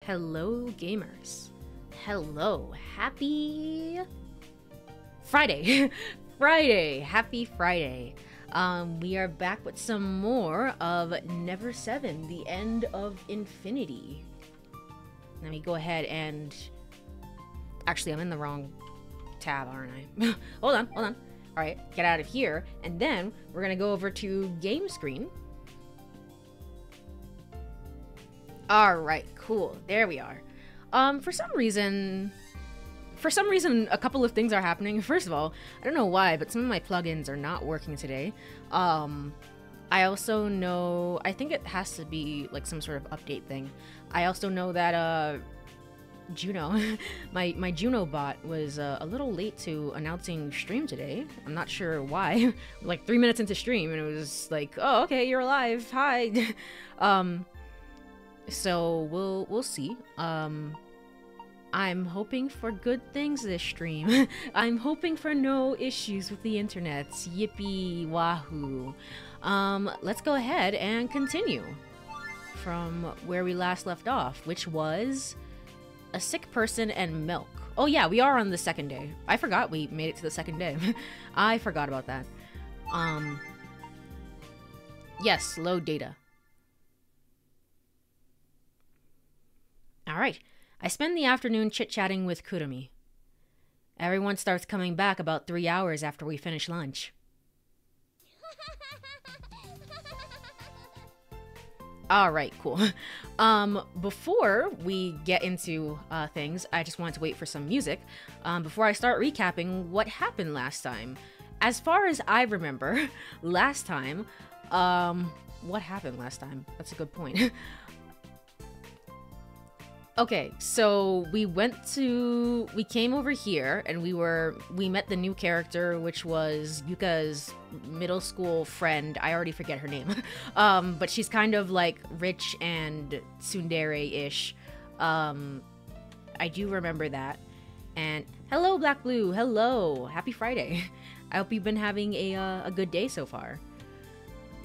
Hello, gamers. Hello. Happy Friday. Friday. Happy Friday. We are back with some more of Never 7, the end of infinity. Let me go ahead and... Actually, I'm in the wrong tab, aren't I? Hold on. Alright, get out of here. And then we're going to go over to game screen. Alright, cool. There we are. For some reason, a couple of things are happening. First of all, I don't know why, but some of my plugins are not working today. I also know, I think it has to be like some sort of update thing. I also know that, Juno, my Juno bot was a little late to announcing stream today. I'm not sure why. Like 3 minutes into stream, and it was like, oh, okay, you're alive. Hi. So we'll see. I'm hoping for good things this stream. I'm hoping for no issues with the internet. Yippee wahoo. Let's go ahead and continue from where we last left off, which was a sick person and milk. Oh yeah, we are on the second day. I forgot we made it to the second day. I forgot about that. Yes, load data. Alright, I spend the afternoon chit-chatting with Kurumi. Everyone starts coming back about 3 hours after we finish lunch. Alright, cool. Before we get into things, I just wanted to wait for some music before I start recapping what happened last time. As far as I remember, last time, what happened last time? That's a good point. Okay, so we came over here and we met the new character, which was Yuka's middle school friend. I already forget her name. But she's kind of like rich and tsundere-ish. I do remember that. And hello, Black Blue. Hello. Happy Friday. I hope you've been having a good day so far.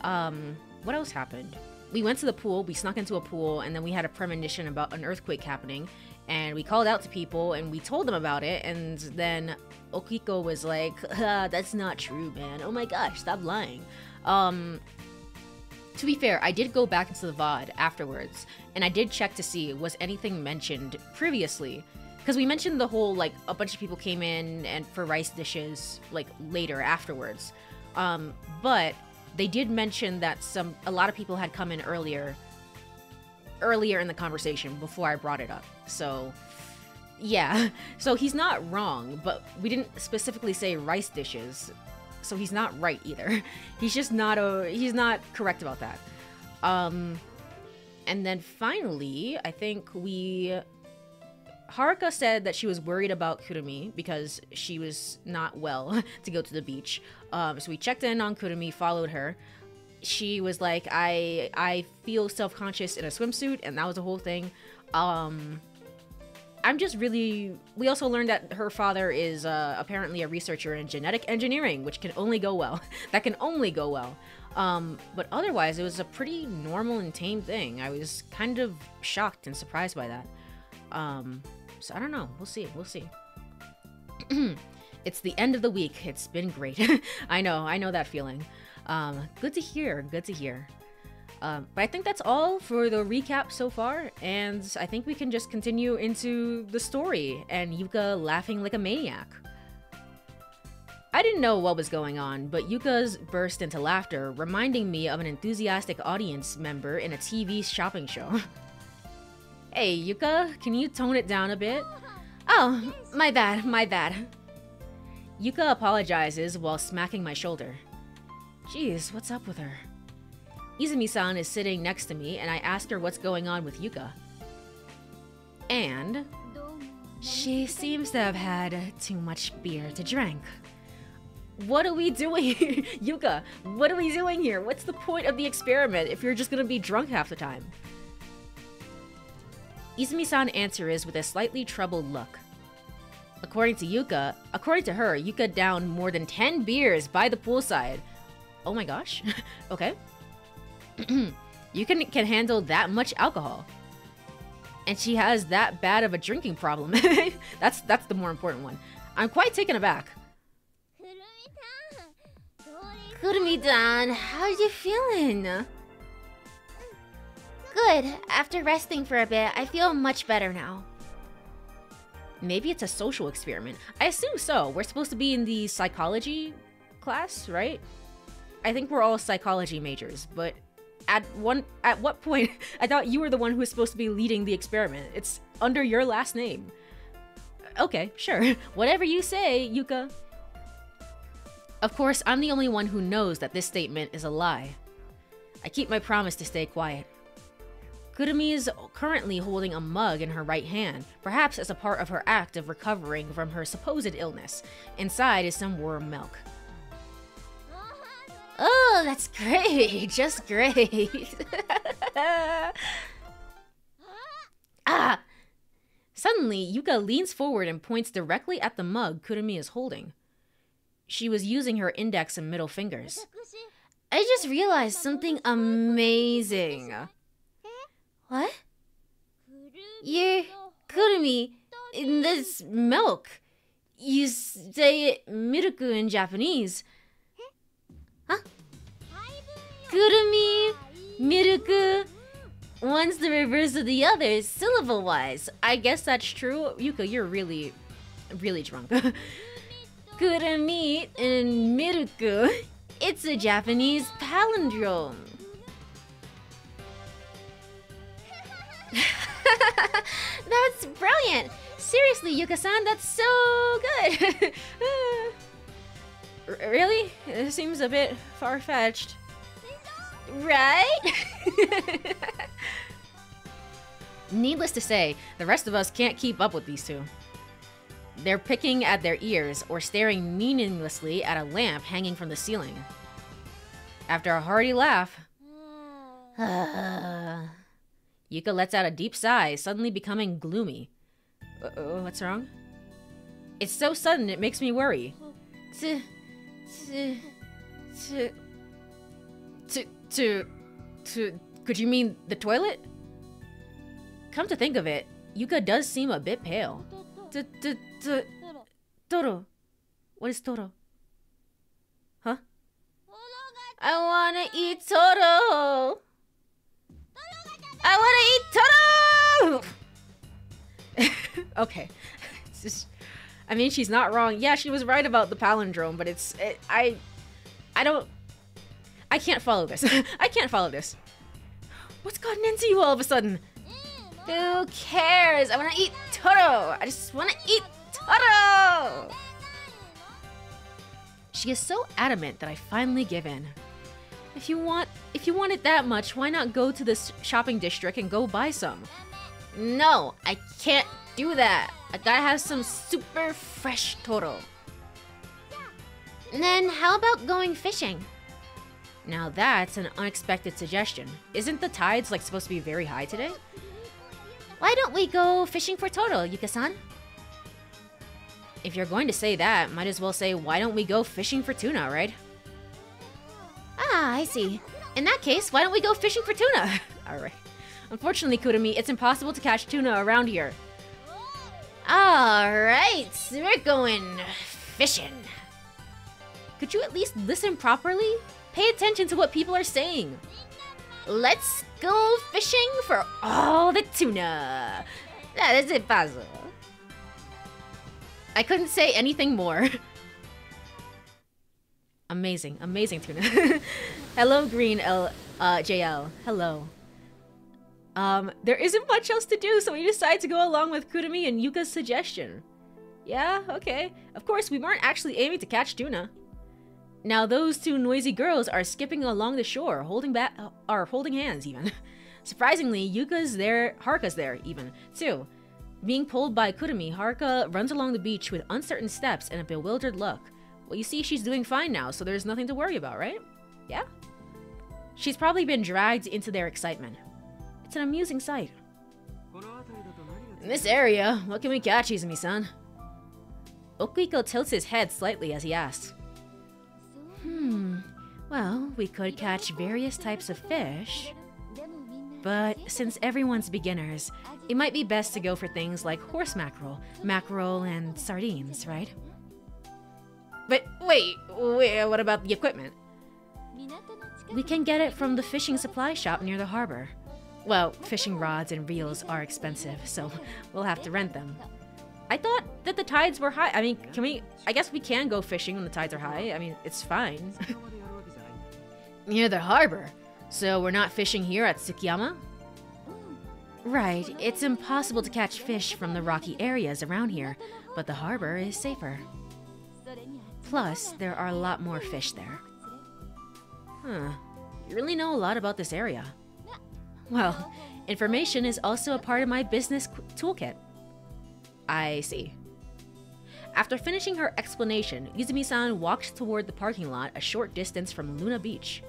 What else happened? We went to the pool, we snuck into a pool, and then we had a premonition about an earthquake happening, and we called out to people, and we told them about it, and then Okiko was like, that's not true, man. Oh my gosh, stop lying. To be fair, I did go back into the VOD afterwards, and I did check to see, was anything mentioned previously? Because we mentioned the whole, like, a bunch of people came in and for rice dishes, like, later afterwards. But they did mention that a lot of people had come in earlier in the conversation before I brought it up. So, yeah. So he's not wrong, but we didn't specifically say rice dishes. So he's not right either. He's just not he's not correct about that. And then finally, I think Haruka said that she was worried about Kurumi because she was not well to go to the beach. So we checked in on Kurumi, followed her. She was like, I feel self-conscious in a swimsuit, and that was the whole thing. We also learned that her father is apparently a researcher in genetic engineering, which can only go well. That can only go well. But otherwise, it was a pretty normal and tame thing. I was kind of shocked and surprised by that. So I don't know. We'll see. It's the end of the week. It's been great. I know that feeling. Good to hear. But I think that's all for the recap so far, and I think we can just continue into the story and Yuka laughing like a maniac. I didn't know what was going on, but Yuka's burst into laughter, reminding me of an enthusiastic audience member in a TV shopping show. Hey, Yuka, can you tone it down a bit? Oh, my bad. Yuka apologizes while smacking my shoulder. Jeez, what's up with her? Izumi-san is sitting next to me, and I ask her what's going on with Yuka. And she seems to have had too much beer to drink. What are we doing? Yuka, what are we doing here? What's the point of the experiment if you're just gonna be drunk half the time? Izumi-san answers with a slightly troubled look. According to her, Yuka downed more than 10 beers by the poolside. Oh my gosh. Okay. You can handle that much alcohol. And she has that bad of a drinking problem. That's the more important one. I'm quite taken aback. Kurumi-dan, how are you feeling? Good. After resting for a bit, I feel much better now. Maybe it's a social experiment. I assume so. We're supposed to be in the psychology class, right? I think we're all psychology majors, but at what point I thought you were the one who was supposed to be leading the experiment. It's under your last name. Okay, sure. Whatever you say, Yuka. Of course, I'm the only one who knows that this statement is a lie. I keep my promise to stay quiet. Kurumi is currently holding a mug in her right hand, perhaps as a part of her act of recovering from her supposed illness. Inside is some worm milk. Oh, that's great! Just great! Ah! Suddenly, Yuka leans forward and points directly at the mug Kurumi is holding. She was using her index and middle fingers. I just realized something amazing. What? You're Kurumi in this milk. You say it miruku in Japanese. Huh? Kurumi, miruku. One's the reverse of the other, syllable-wise. I guess that's true. Yuka, you're really drunk. Kurumi and miruku. It's a Japanese palindrome. That's brilliant! Seriously, Yuka-san, that's so good! Really? It seems a bit far-fetched. Right? Needless to say, the rest of us can't keep up with these two. They're picking at their ears or staring meaninglessly at a lamp hanging from the ceiling. After a hearty laugh, Yuka lets out a deep sigh, suddenly becoming gloomy. What's wrong? It's so sudden, it makes me worry. Could you mean the toilet? Come to think of it, Yuka does seem a bit pale. Toro. What is Toro? Huh? I wanna eat Toro! I wanna eat Toro! Okay. It's just, I mean, she's not wrong. Yeah, she was right about the palindrome, but I can't follow this. I can't follow this. What's gotten into you all of a sudden? Who cares? I wanna eat Toro! I just wanna eat Toro! She is so adamant that I finally give in. If you want it that much, why not go to this shopping district and go buy some? No, I can't do that. I gotta have some super fresh Toro. Then how about going fishing? Now that's an unexpected suggestion. Isn't the tides supposed to be very high today? Why don't we go fishing for Toro, Yuka-san? If you're going to say that, might as well say, why don't we go fishing for tuna, right? Ah, I see. In that case, why don't we go fishing for tuna? Alright. Unfortunately, Kurumi, it's impossible to catch tuna around here. Alright, we're going fishing. Could you at least listen properly? Pay attention to what people are saying. Let's go fishing for all the tuna. That is it, puzzle. I couldn't say anything more. Amazing, amazing tuna. Hello, Green JL. Hello. There isn't much else to do, so we decided to go along with Kurumi and Yuka's suggestion. Yeah, okay. Of course, we weren't actually aiming to catch tuna. Now those two noisy girls are skipping along the shore, holding hands even. Surprisingly, Yuka's there, Haruka's there even, too. Being pulled by Kurumi, Haruka runs along the beach with uncertain steps and a bewildered look. Well, you see, she's doing fine now, so there's nothing to worry about, right? Yeah? She's probably been dragged into their excitement. It's an amusing sight. In this area, what can we catch, Izumi-san? Okuiko tilts his head slightly as he asks. Well, we could catch various types of fish. But since everyone's beginners, It might be best to go for things like horse mackerel, mackerel, and sardines, right? But wait, what about the equipment? We can get it from the fishing supply shop near the harbor. Well, fishing rods and reels are expensive, so we'll have to rent them. I thought that the tides were high. I mean, I guess we can go fishing when the tides are high. I mean, it's fine. Near the harbor? So we're not fishing here at Tsukiyama? Right, it's impossible to catch fish from the rocky areas around here, but the harbor is safer. Plus, there are a lot more fish there. Huh, you really know a lot about this area. Well, information is also a part of my business toolkit. I see. After finishing her explanation, Izumi-san walked toward the parking lot a short distance from Luna Beach.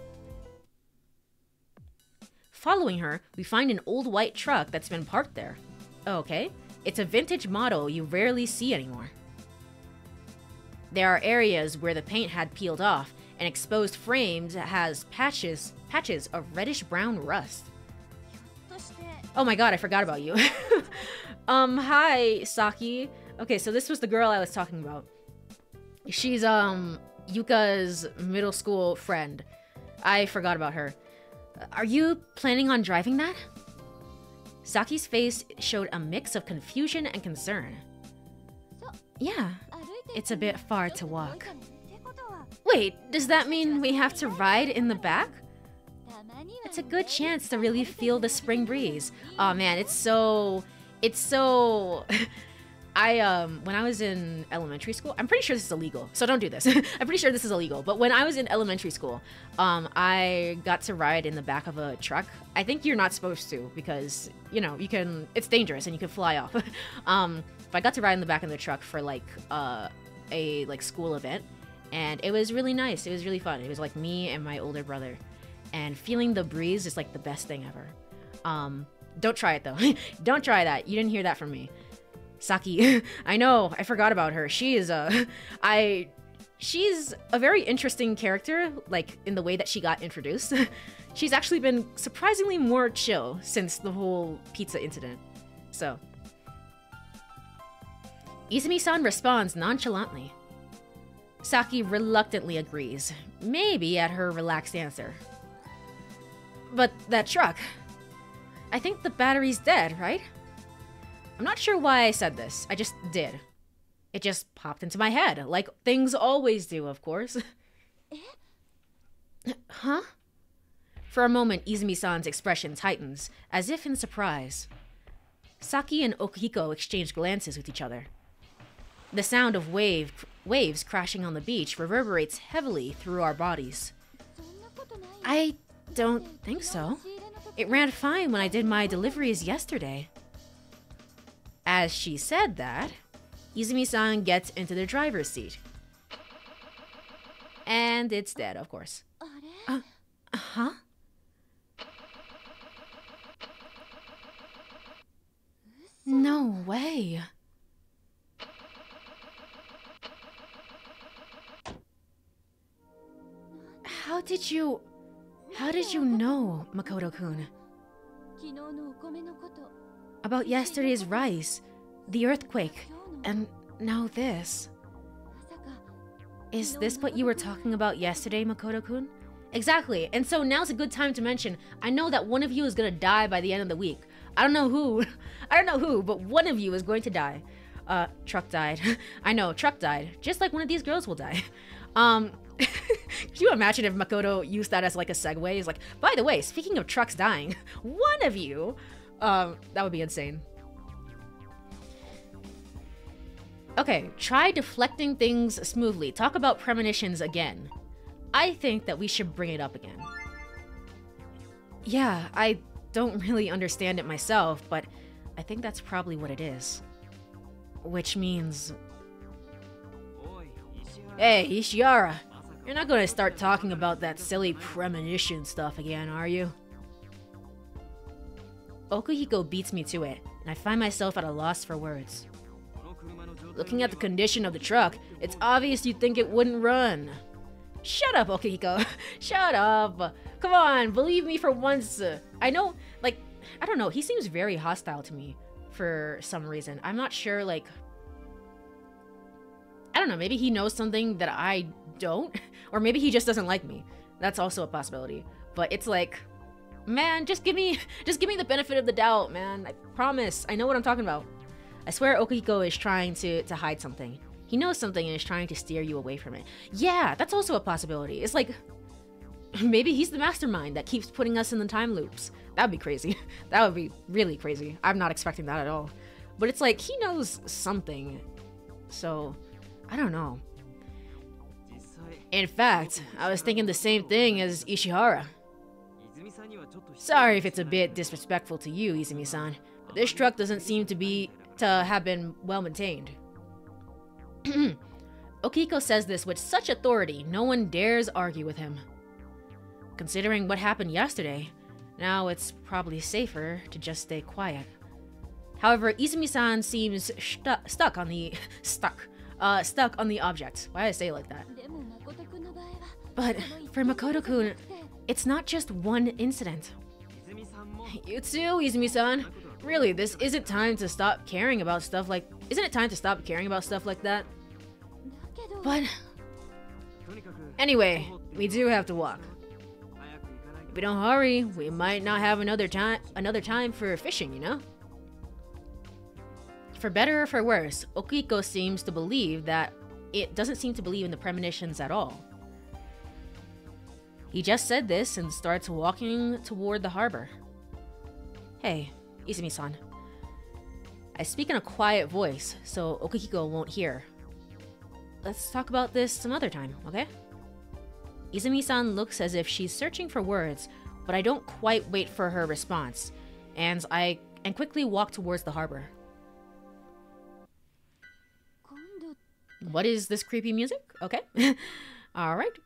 Following her, we find an old white truck that's been parked there. Okay, it's a vintage model you rarely see anymore. There are areas where the paint had peeled off, and exposed frames has patches of reddish-brown rust. Oh my god, I forgot about you. Hi, Saki. Okay, so this was the girl I was talking about. She's, Yuka's middle school friend. I forgot about her. Are you planning on driving that? Saki's face showed a mix of confusion and concern. Yeah, it's a bit far to walk. Wait, does that mean we have to ride in the back? It's a good chance to really feel the spring breeze. Oh man, it's so... when I was in elementary school, I'm pretty sure this is illegal, so don't do this. I'm pretty sure this is illegal, but when I was in elementary school, I got to ride in the back of a truck. I think you're not supposed to because, you know, it's dangerous and you can fly off. But I got to ride in the back of the truck for like a school event, and it was really nice. It was really fun. It was like me and my older brother, and feeling the breeze is like the best thing ever. Don't try it though. Don't try that. You didn't hear that from me. Saki, I know, I forgot about her. She's a very interesting character, like, in the way that she got introduced. She's actually been surprisingly more chill since the whole pizza incident. So. Izumi-san responds nonchalantly. Saki reluctantly agrees, maybe at her relaxed answer. But that truck, I think the battery's dead, right? I'm not sure why I said this, I just did. It just popped into my head, like things always do, of course. Huh? For a moment, Izumi-san's expression tightens, as if in surprise. Saki and Okuhiko exchange glances with each other. The sound of waves crashing on the beach reverberates heavily through our bodies. I don't think so. It ran fine when I did my deliveries yesterday. As she said that, Izumi-san gets into the driver's seat. And it's dead, of course. Huh? No way. How did you know, Makoto-kun? About yesterday's rice, the earthquake, and now this. Is this what you were talking about yesterday, Makoto-kun? Exactly, and so now's a good time to mention, I know that one of you is gonna die by the end of the week. I don't know who, but one of you is going to die. Truck died. I know, Truck died, just like one of these girls will die. Could you imagine if Makoto used that as like a segue? He's like, by the way, speaking of trucks dying, one of you... that would be insane. Okay, try deflecting things smoothly. Talk about premonitions again. I think that we should bring it up again. Yeah, I don't really understand it myself, but I think that's probably what it is. Which means... Hey, Ishihara, you're not gonna start talking about that silly premonition stuff again, are you? Okuhiko beats me to it, and I find myself at a loss for words. Looking at the condition of the truck, it's obvious you'd think it wouldn't run. Shut up, Okuhiko. Shut up. Come on, believe me for once. I know, like, I don't know, he seems very hostile to me. for some reason. I'm not sure, like, I don't know, maybe he knows something that I don't, or maybe he just doesn't like me. That's also a possibility. But it's like, man, just give me the benefit of the doubt, man. I promise. I know what I'm talking about. I swear Okihiko is trying to hide something. He knows something and is trying to steer you away from it. Yeah, that's also a possibility. It's like, maybe he's the mastermind that keeps putting us in the time loops. That would be crazy. That would be really crazy. I'm not expecting that at all. But it's like, he knows something. So, I don't know. In fact, I was thinking the same thing as Ishihara. Sorry if it's a bit disrespectful to you, Izumi-san, but this truck doesn't seem to have been well maintained. Okiko says this with such authority, no one dares argue with him. Considering what happened yesterday, now it's probably safer to just stay quiet. However, Izumi-san seems stuck on the object. Why did I say it like that? But for Makoto-kun, it's not just one incident. You too, Izumi-san. Really, this isn't time to stop caring about stuff like... Isn't it time to stop caring about stuff like that? But... Anyway, we do have to walk. If we don't hurry, we might not have another time for fishing, you know? For better or for worse, Okiko seems to believe that it doesn't seem to believe in the premonitions at all. He just said this and starts walking toward the harbor. Hey, Izumi-san. I speak in a quiet voice, so Okihiko won't hear. Let's talk about this some other time, okay? Izumi-san looks as if she's searching for words, but I don't quite wait for her response, and I quickly walk towards the harbor. What is this creepy music? Okay. Alright.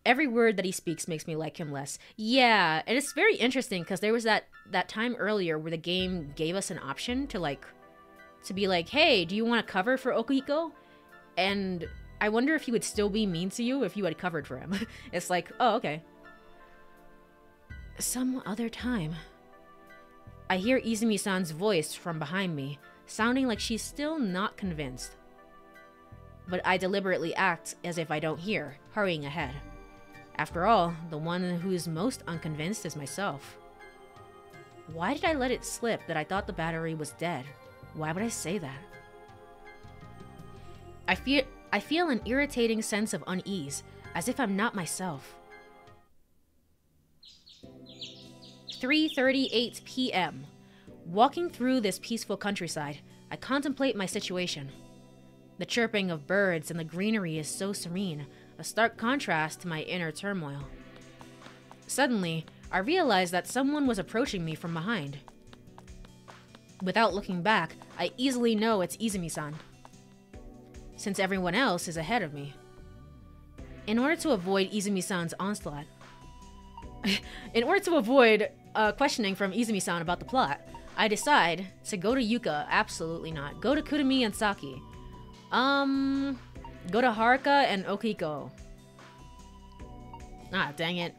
Every word that he speaks makes me like him less. Yeah, and it's very interesting because there was that time earlier where the game gave us an option to be like, hey, do you want to cover for Okihiko? And I wonder if he would still be mean to you if you had covered for him. It's like, oh, okay. Some other time. I hear Izumi-san's voice from behind me, sounding like she's still not convinced. But I deliberately act as if I don't hear, hurrying ahead. After all, the one who's most unconvinced is myself. Why did I let it slip that I thought the battery was dead? Why would I say that? I feel an irritating sense of unease, as if I'm not myself. 3:38 p.m. Walking through this peaceful countryside, I contemplate my situation. The chirping of birds and the greenery is so serene, a stark contrast to my inner turmoil. Suddenly, I realize that someone was approaching me from behind. Without looking back, I easily know it's Izumi-san, since everyone else is ahead of me. In order to avoid Izumi-san's onslaught, questioning from Izumi-san about the plot, I decide to go to Yuka. Absolutely not. Go to Kurumi and Saki. Go to Haruka and Okiko. Ah, dang it.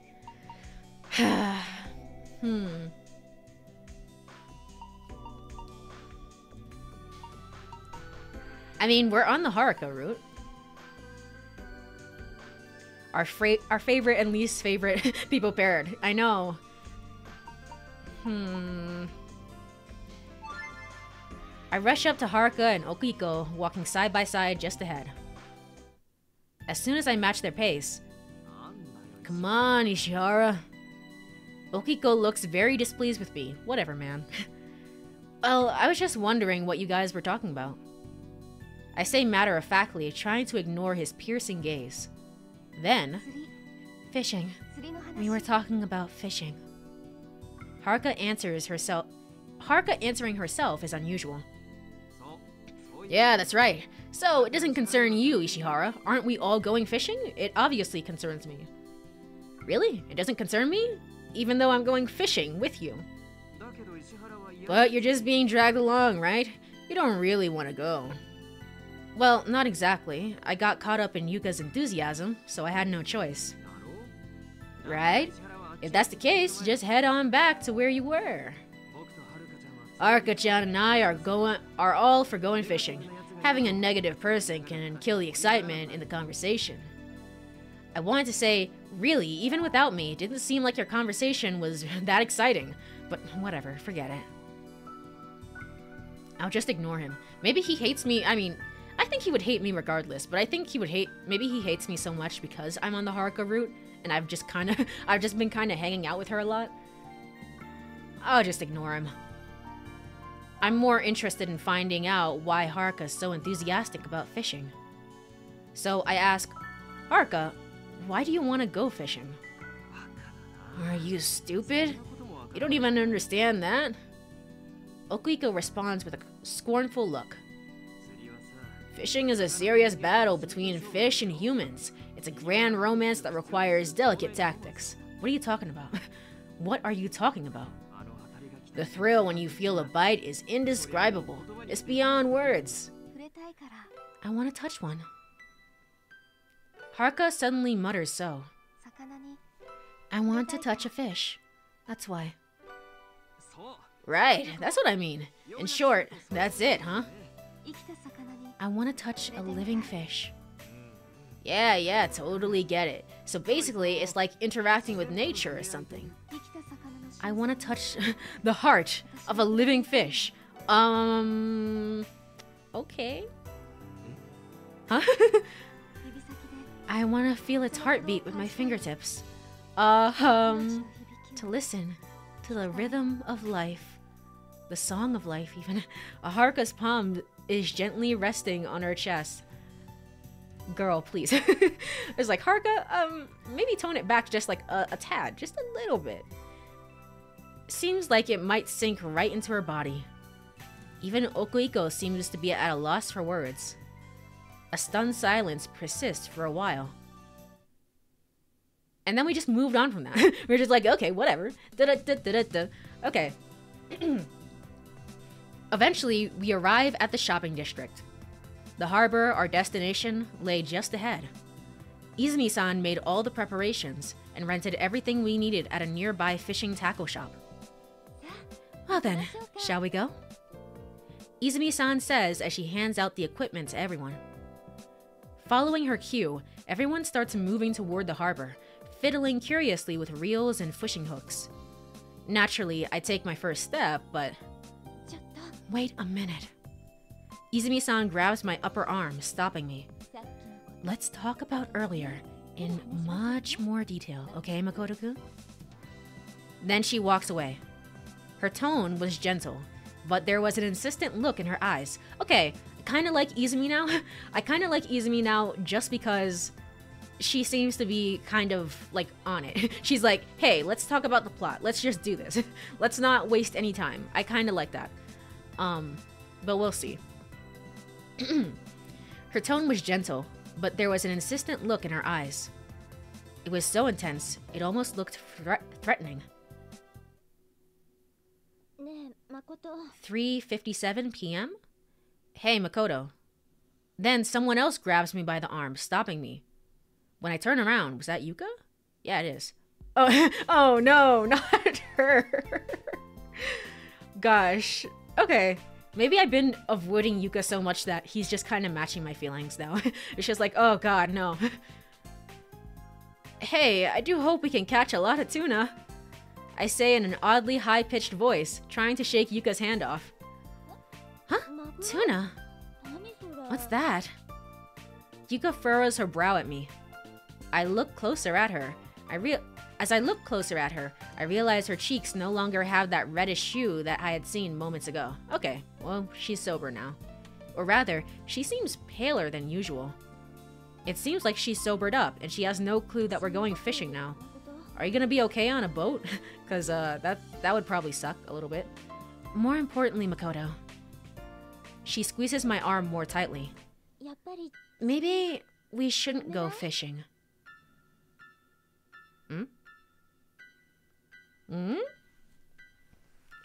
I mean, we're on the Haruka route. Our favorite and least favorite people paired. I know. I rush up to Haruka and Okiko, walking side by side just ahead. As soon as I match their pace... Come on, Ishihara. Okiko looks very displeased with me. Whatever, man. Well, I was just wondering what you guys were talking about. I say matter-of-factly, trying to ignore his piercing gaze. Then... Fishing. We were talking about fishing. Haruka answering herself is unusual. Yeah, that's right. So, it doesn't concern you, Ishihara. Aren't we all going fishing? It obviously concerns me. Really? It doesn't concern me? Even though I'm going fishing with you. But you're just being dragged along, right? You don't really want to go. Well, not exactly. I got caught up in Yuka's enthusiasm, so I had no choice. Right? If that's the case, just head on back to where you were. Haruka-chan and I are all for going fishing. Having a negative person can kill the excitement in the conversation. I wanted to say, really, even without me, it didn't seem like your conversation was that exciting. But whatever, forget it. I'll just ignore him. Maybe he hates me. I mean, I think he would hate me regardless, but I think he would maybe he hates me so much because I'm on the Haruka route and I've just been kind of hanging out with her a lot. I'll just ignore him. I'm more interested in finding out why Haruka's so enthusiastic about fishing. So I ask, Haruka, why do you want to go fishing? Are you stupid? You don't even understand that? Okuiko responds with a scornful look. Fishing is a serious battle between fish and humans. It's a grand romance that requires delicate tactics. What are you talking about? What are you talking about? The thrill when you feel a bite is indescribable. It's beyond words. I want to touch one. Haruka suddenly mutters so. I want to touch a fish. That's why. Right, that's what I mean. In short, that's it, huh? I want to touch a living fish. Yeah, totally get it. So basically, it's like interacting with nature or something. I want to touch the heart of a living fish. Okay. Huh? I want to feel its heartbeat with my fingertips. To listen to the rhythm of life. The song of life, even. Haruka's palm is gently resting on her chest. Girl, please. It's like, Haruka, maybe tone it back just like a tad. Just a little bit. Seems like it might sink right into her body. Even Okuiko seems to be at a loss for words. A stunned silence persists for a while. And then we just moved on from that. We're just like, okay, whatever. Okay. Eventually, we arrive at the shopping district. The harbor, our destination, lay just ahead. Izumi-san made all the preparations and rented everything we needed at a nearby fishing tackle shop. Well then, shall we go? Izumi-san says as she hands out the equipment to everyone. Following her cue, everyone starts moving toward the harbor, fiddling curiously with reels and fishing hooks. Naturally, I take my first step, but... Wait a minute. Izumi-san grabs my upper arm, stopping me. Let's talk about earlier in much more detail, okay, Makoto-kun? Then she walks away. Her tone was gentle, but there was an insistent look in her eyes. Okay, I kind of like Izumi now. I kind of like Izumi now just because she seems to be kind of like on it. She's like, hey, let's talk about the plot. Let's just do this. Let's not waste any time. I kind of like that. But we'll see. Her tone was gentle, but there was an insistent look in her eyes. It was so intense, it almost looked threatening. 3:57 p.m.? Hey, Makoto. Then someone else grabs me by the arm, stopping me. When I turn around, was that Yuka? Yeah, it is. Oh no, not her. Gosh. Okay. Maybe I've been avoiding Yuka so much that he's just kind of matching my feelings now. It's just like, oh god, no. Hey, I do hope we can catch a lot of tuna. I say in an oddly high-pitched voice, trying to shake Yuka's hand off. Huh? Tuna? What's that? Yuka furrows her brow at me. I look closer at her. As I look closer at her, I realize her cheeks no longer have that reddish hue that I had seen moments ago. Okay, well, she's sober now. Or rather, she seems paler than usual. It seems like she's sobered up, and she has no clue that we're going fishing now. Are you gonna be okay on a boat? Cause that would probably suck a little bit. More importantly, Makoto. She squeezes my arm more tightly. Maybe we shouldn't go fishing.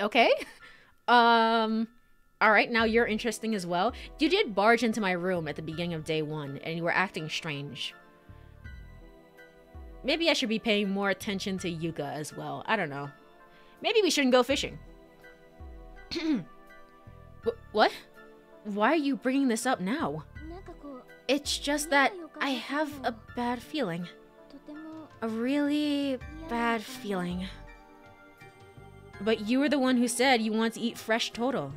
Okay. Alright, now you're interesting as well. You did barge into my room at the beginning of day 1, and you were acting strange. Maybe I should be paying more attention to Yuka as well. I don't know. Maybe we shouldn't go fishing. What? Why are you bringing this up now? It's just that I have a bad feeling. A really bad feeling. But you were the one who said you want to eat fresh Toto.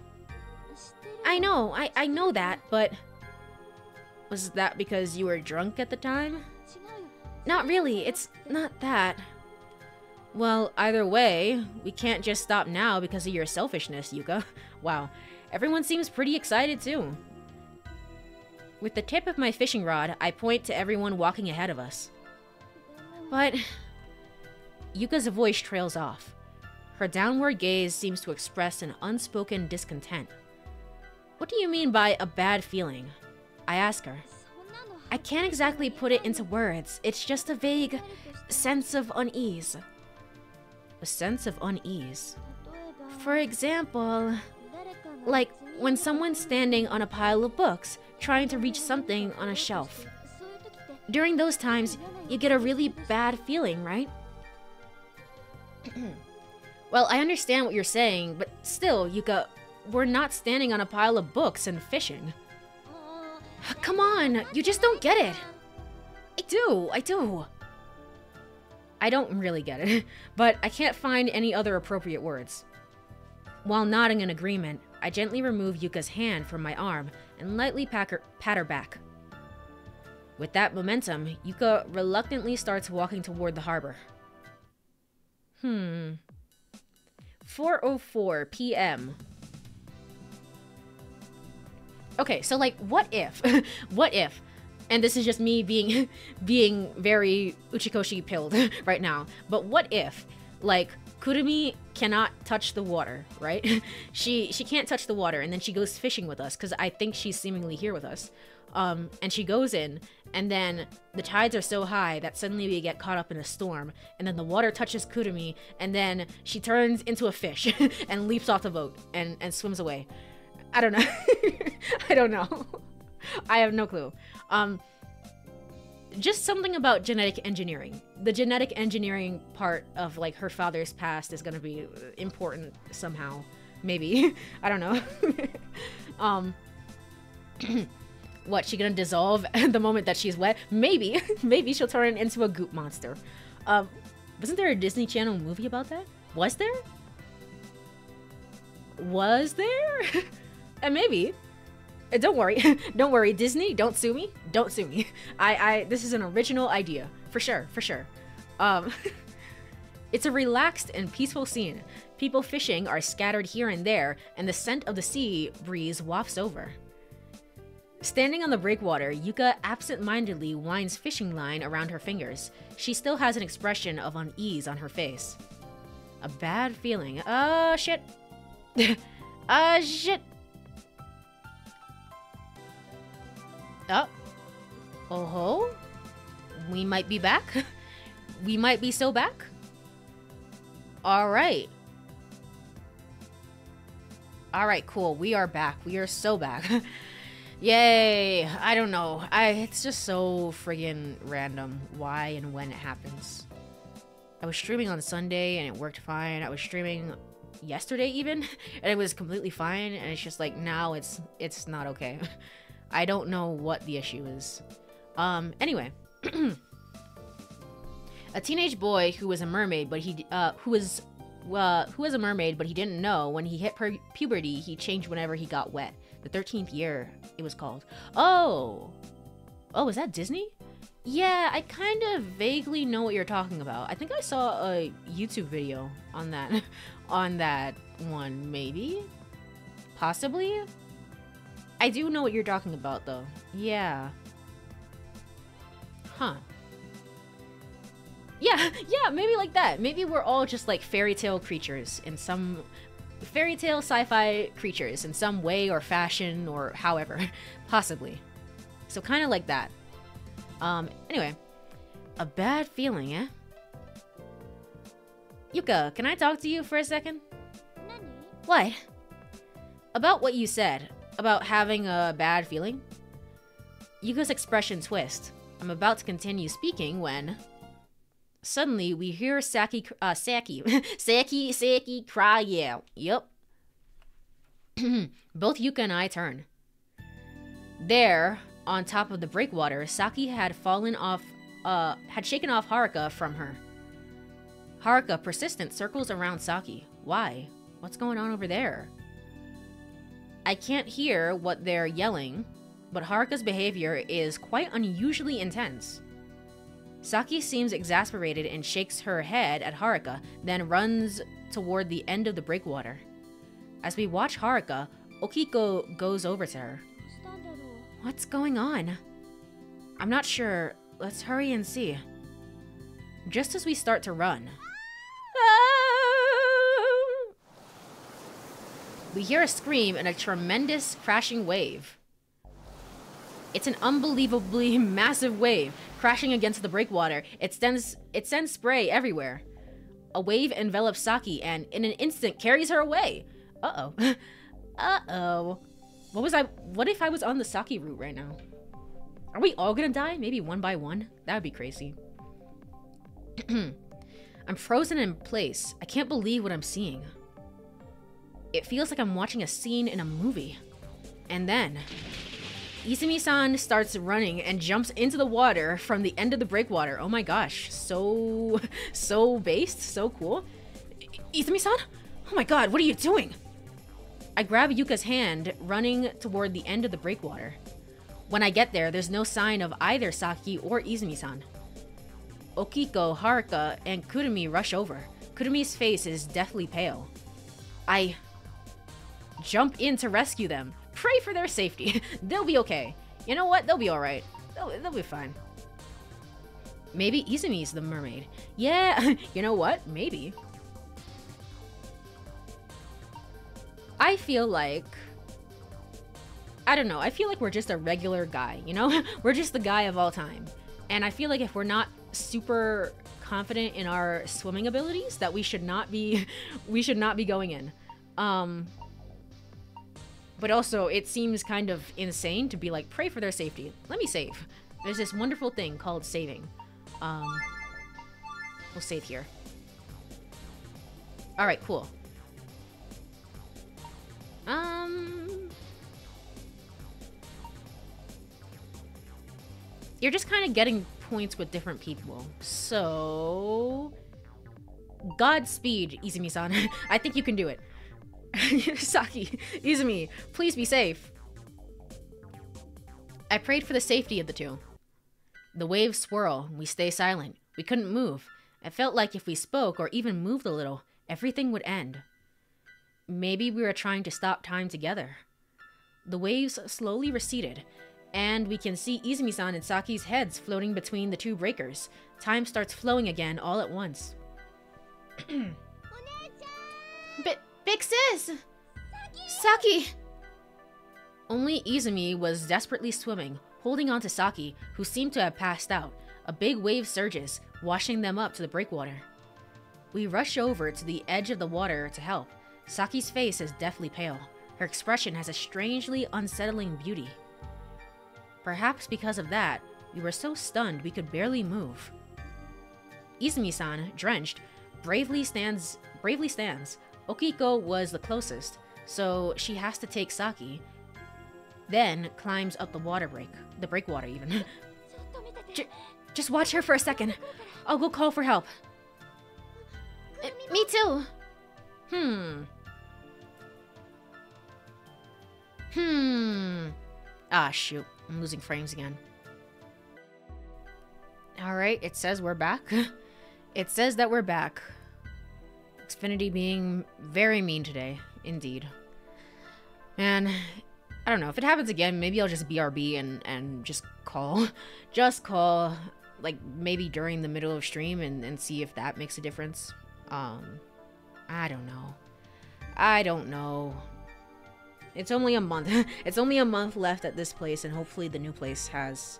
I know that, but... Was that because you were drunk at the time? Not really, it's not that. Well, either way, we can't just stop now because of your selfishness, Yuka. Wow, everyone seems pretty excited too. With the tip of my fishing rod, I point to everyone walking ahead of us. But... Yuka's voice trails off. Her downward gaze seems to express an unspoken discontent. What do you mean by a bad feeling? I ask her. I can't exactly put it into words. It's just a vague sense of unease. A sense of unease? For example, like when someone's standing on a pile of books, trying to reach something on a shelf. During those times, you get a really bad feeling, right? Well, I understand what you're saying, but still, Yuka, we're not standing on a pile of books and fishing. Come on, you just don't get it. I do. I don't really get it, but I can't find any other appropriate words. While nodding in agreement, I gently remove Yuka's hand from my arm and lightly pat her back. With that momentum, Yuka reluctantly starts walking toward the harbor. 4:04 p.m. Okay, so like, what if? What if? And this is just me being very Uchikoshi pilled right now. But what if, like, Kurumi cannot touch the water, right? she can't touch the water, and then she goes fishing with us because I think she's seemingly here with us. And she goes in, and then the tides are so high that suddenly we get caught up in a storm, and then the water touches Kurumi, and then she turns into a fish and leaps off the boat and swims away. I don't know. I don't know. I have no clue. Just something about genetic engineering. The genetic engineering part of like her father's past is gonna be important somehow. Maybe. I don't know. What, she gonna dissolve at the moment that she's wet? Maybe. Maybe she'll turn into a goop monster. Wasn't there a Disney Channel movie about that? Was there? Was there? And maybe. Don't worry. Don't worry, Disney, don't sue me. Don't sue me. This is an original idea. For sure, for sure. It's a relaxed and peaceful scene. People fishing are scattered here and there, and the scent of the sea breeze wafts over. Standing on the breakwater, Yuka absent-mindedly winds fishing line around her fingers. She still has an expression of unease on her face. A bad feeling. Shit. Shit. Oh-ho? We might be back? We might be so back? Alright. Alright, cool. We are back. We are so back. Yay! I don't know. It's just so friggin' random why and when it happens. I was streaming on Sunday and it worked fine. I was streaming yesterday even, and it was completely fine, and it's just like now it's not okay. I don't know what the issue is. Anyway. A teenage boy who was a mermaid, but who was a mermaid, but he didn't know when he hit puberty, he changed whenever he got wet. The 13th year, it was called. Oh, is that Disney? Yeah, I kind of vaguely know what you're talking about. I think I saw a YouTube video on that, on that one, maybe? Possibly? I do know what you're talking about, though. Yeah. Huh. Yeah, maybe like that. Maybe we're all just like fairy tale creatures in some... Fairy tale sci-fi creatures in some way or fashion or however. Possibly. So kind of like that. Anyway. A bad feeling, eh? Yuka, can I talk to you for a second? What? About what you said. About having a bad feeling? Yuka's expression twists. I'm about to continue speaking when... Suddenly, we hear Saki cry out. Yup. Both Yuka and I turn. There, on top of the breakwater, Saki had shaken off Haruka from her. Haruka, persistent, circles around Saki. Why? What's going on over there? I can't hear what they're yelling, but Haruka's behavior is quite unusually intense. Saki seems exasperated and shakes her head at Haruka, then runs toward the end of the breakwater. As we watch Haruka, Okiko goes over to her. What's going on? I'm not sure. Let's hurry and see. Just as we start to run, we hear a scream and a tremendous crashing wave. It's an unbelievably massive wave crashing against the breakwater. It sends spray everywhere. A wave envelops Saki and in an instant carries her away. Uh-oh. Uh-oh. What if I was on the Saki route right now? Are we all gonna die? Maybe one by one? That would be crazy. I'm frozen in place. I can't believe what I'm seeing. It feels like I'm watching a scene in a movie. And then Izumi-san starts running and jumps into the water from the end of the breakwater. Oh my gosh, so based, so cool. Izumi-san? Oh my god, what are you doing? I grab Yuka's hand, running toward the end of the breakwater. When I get there, there's no sign of either Saki or Izumi-san. Okiko, Haruka, and Kurumi rush over. Kurumi's face is deathly pale. I jump in to rescue them. Pray for their safety. They'll be okay. You know what? They'll be alright. They'll be fine. Maybe Izumi's the mermaid. Yeah, you know what? Maybe. I feel like... I don't know. I feel like we're just a regular guy, you know? We're just the guy of all time. And I feel like if we're not super confident in our swimming abilities, that we should not be going in. But also, it seems kind of insane to be like, pray for their safety. Let me save. There's this wonderful thing called saving. We'll save here. Alright, cool. You're just kind of getting points with different people. So... Godspeed, Izumi-san. I think you can do it. Saki, Izumi, please be safe. I prayed for the safety of the two. The waves swirl, we stay silent. We couldn't move. I felt like if we spoke or even moved a little, everything would end. Maybe we were trying to stop time together. The waves slowly receded, and we can see Izumi-san and Saki's heads floating between the two breakers. Time starts flowing again all at once. Big sis! Saki! Only Izumi was desperately swimming, holding on to Saki, who seemed to have passed out. A big wave surges, washing them up to the breakwater. We rush over to the edge of the water to help. Saki's face is deathly pale. Her expression has a strangely unsettling beauty. Perhaps because of that, we were so stunned we could barely move. Izumi-san, drenched, bravely stands. Okiko was the closest, so she has to take Saki, then climbs up the breakwater even. Just watch her for a second. I'll go call for help. Me too. Ah, shoot. I'm losing frames again. Alright, it says we're back. It says that we're back. Xfinity being very mean today, indeed. And I don't know, if it happens again, maybe I'll just BRB and just call. Just call, like, maybe during the middle of stream and see if that makes a difference. I don't know. It's only a month. It's only a month left at this place, and hopefully the new place has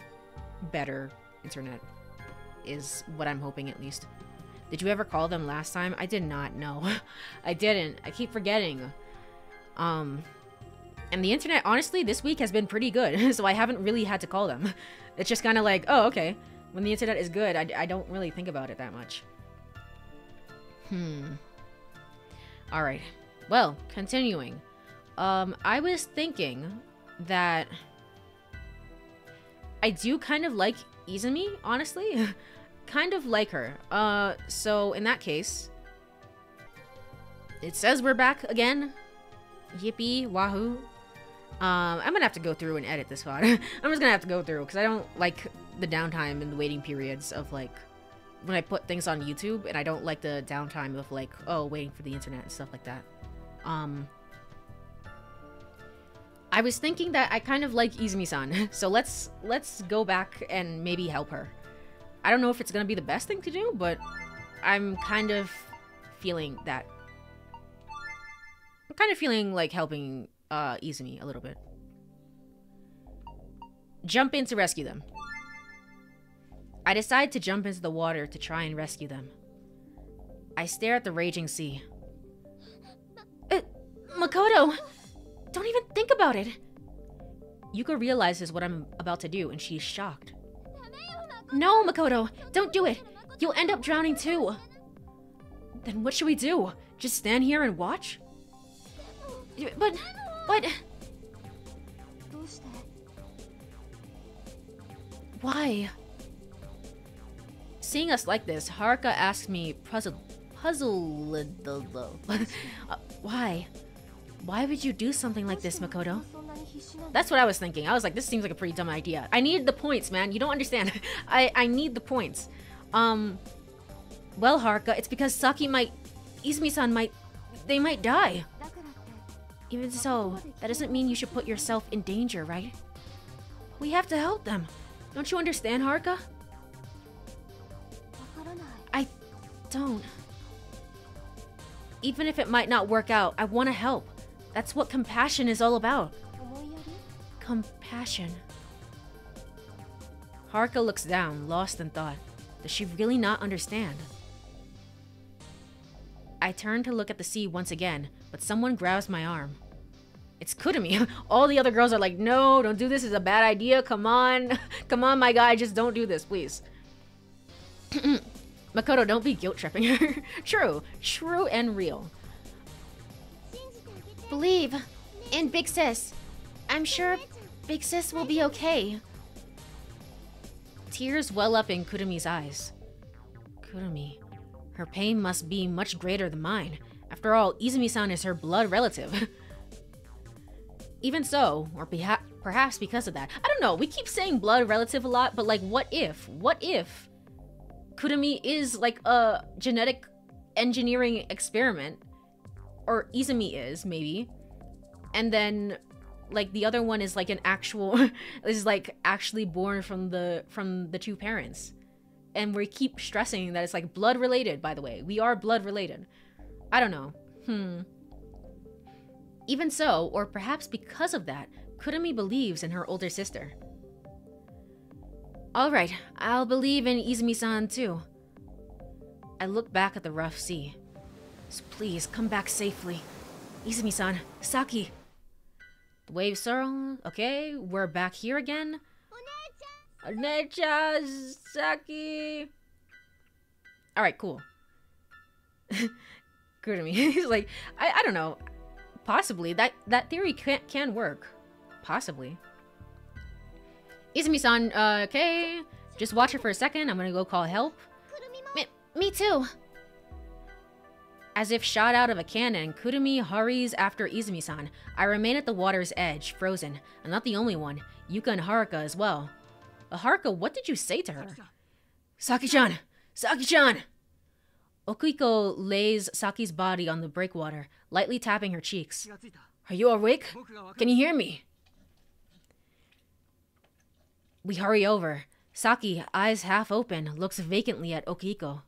better internet, is what I'm hoping at least. Did you ever call them last time? I did not, no. I didn't. I keep forgetting. And the internet, honestly, this week has been pretty good, so I haven't really had to call them. It's just kind of like, oh, okay. When the internet is good, I don't really think about it that much. Alright. Well, continuing. I was thinking that I do kind of like Izumi, honestly. Kind of like her. So in that case, it says we're back again. Yippee, wahoo. I'm gonna have to go through and edit this one. I'm just gonna have to go through because I don't like the downtime and the waiting periods of like when I put things on YouTube, and I don't like the downtime of like, oh, waiting for the internet and stuff like that. I was thinking that I kind of like Izumi-san, so let's go back and maybe help her. I don't know if it's gonna be the best thing to do, but I'm kind of feeling that. I'm kind of feeling like helping Izumi a little bit. Jump in to rescue them. I decide to jump into the water to try and rescue them. I stare at the raging sea. Makoto! Don't even think about it! Yuko realizes what I'm about to do, and she's shocked. No, Makoto! Don't do it! You'll end up drowning too! Then what should we do? Just stand here and watch? But... Why? Seeing us like this, Haruka asks me puzzled. Why? Why would you do something like this, Makoto? That's what I was thinking. I was like, this seems like a pretty dumb idea. I needed the points, man. You don't understand. I need the points. Well, Haruka, it's because Izumi-san they might die. Even so, that doesn't mean you should put yourself in danger, right? We have to help them. Don't you understand, Haruka? I don't. Even if it might not work out, I want to help. That's what compassion is all about. Compassion. Haruka looks down, lost in thought. Does she really not understand? I turn to look at the sea once again, but someone grabs my arm. It's Kurumi. All the other girls are like, no, don't do this. It's a bad idea. Come on. Come on, my guy. Just don't do this, please. Makoto, don't be guilt-tripping her. True. True and real. Believe in Big Sis. I'm sure Big Sis will be okay. Tears well up in Kurumi's eyes. Kurumi. Her pain must be much greater than mine. After all, Izumi-san is her blood relative. Even so, or perhaps because of that. I don't know, we keep saying blood relative a lot, but like, what if? What if Kurumi is like a genetic engineering experiment? Or Izumi is, maybe. And then, like, the other one is like an actual, is like actually born from the two parents. And we keep stressing that it's like blood related, by the way. We are blood related. I don't know. Even so, or perhaps because of that, Kurumi believes in her older sister. Alright, I'll believe in Izumi-san too. I look back at the rough sea. So please, come back safely. Izumi-san, Saki. The waves swirl. Okay, we're back here again. Onecha, Saki. Alright, cool. Kurumi. He's like, I don't know. Possibly. That theory can work. Possibly. Izumi-san, okay. Just watch her for a second. I'm gonna go call help. Me too. As if shot out of a cannon, Kurumi hurries after Izumi-san. I remain at the water's edge, frozen. I'm not the only one. Yuka and Haruka as well. Haruka, what did you say to her? Saki-chan! Saki-chan! Okuiko lays Saki's body on the breakwater, lightly tapping her cheeks. Are you awake? Can you hear me? We hurry over. Saki, eyes half open, looks vacantly at Okuiko.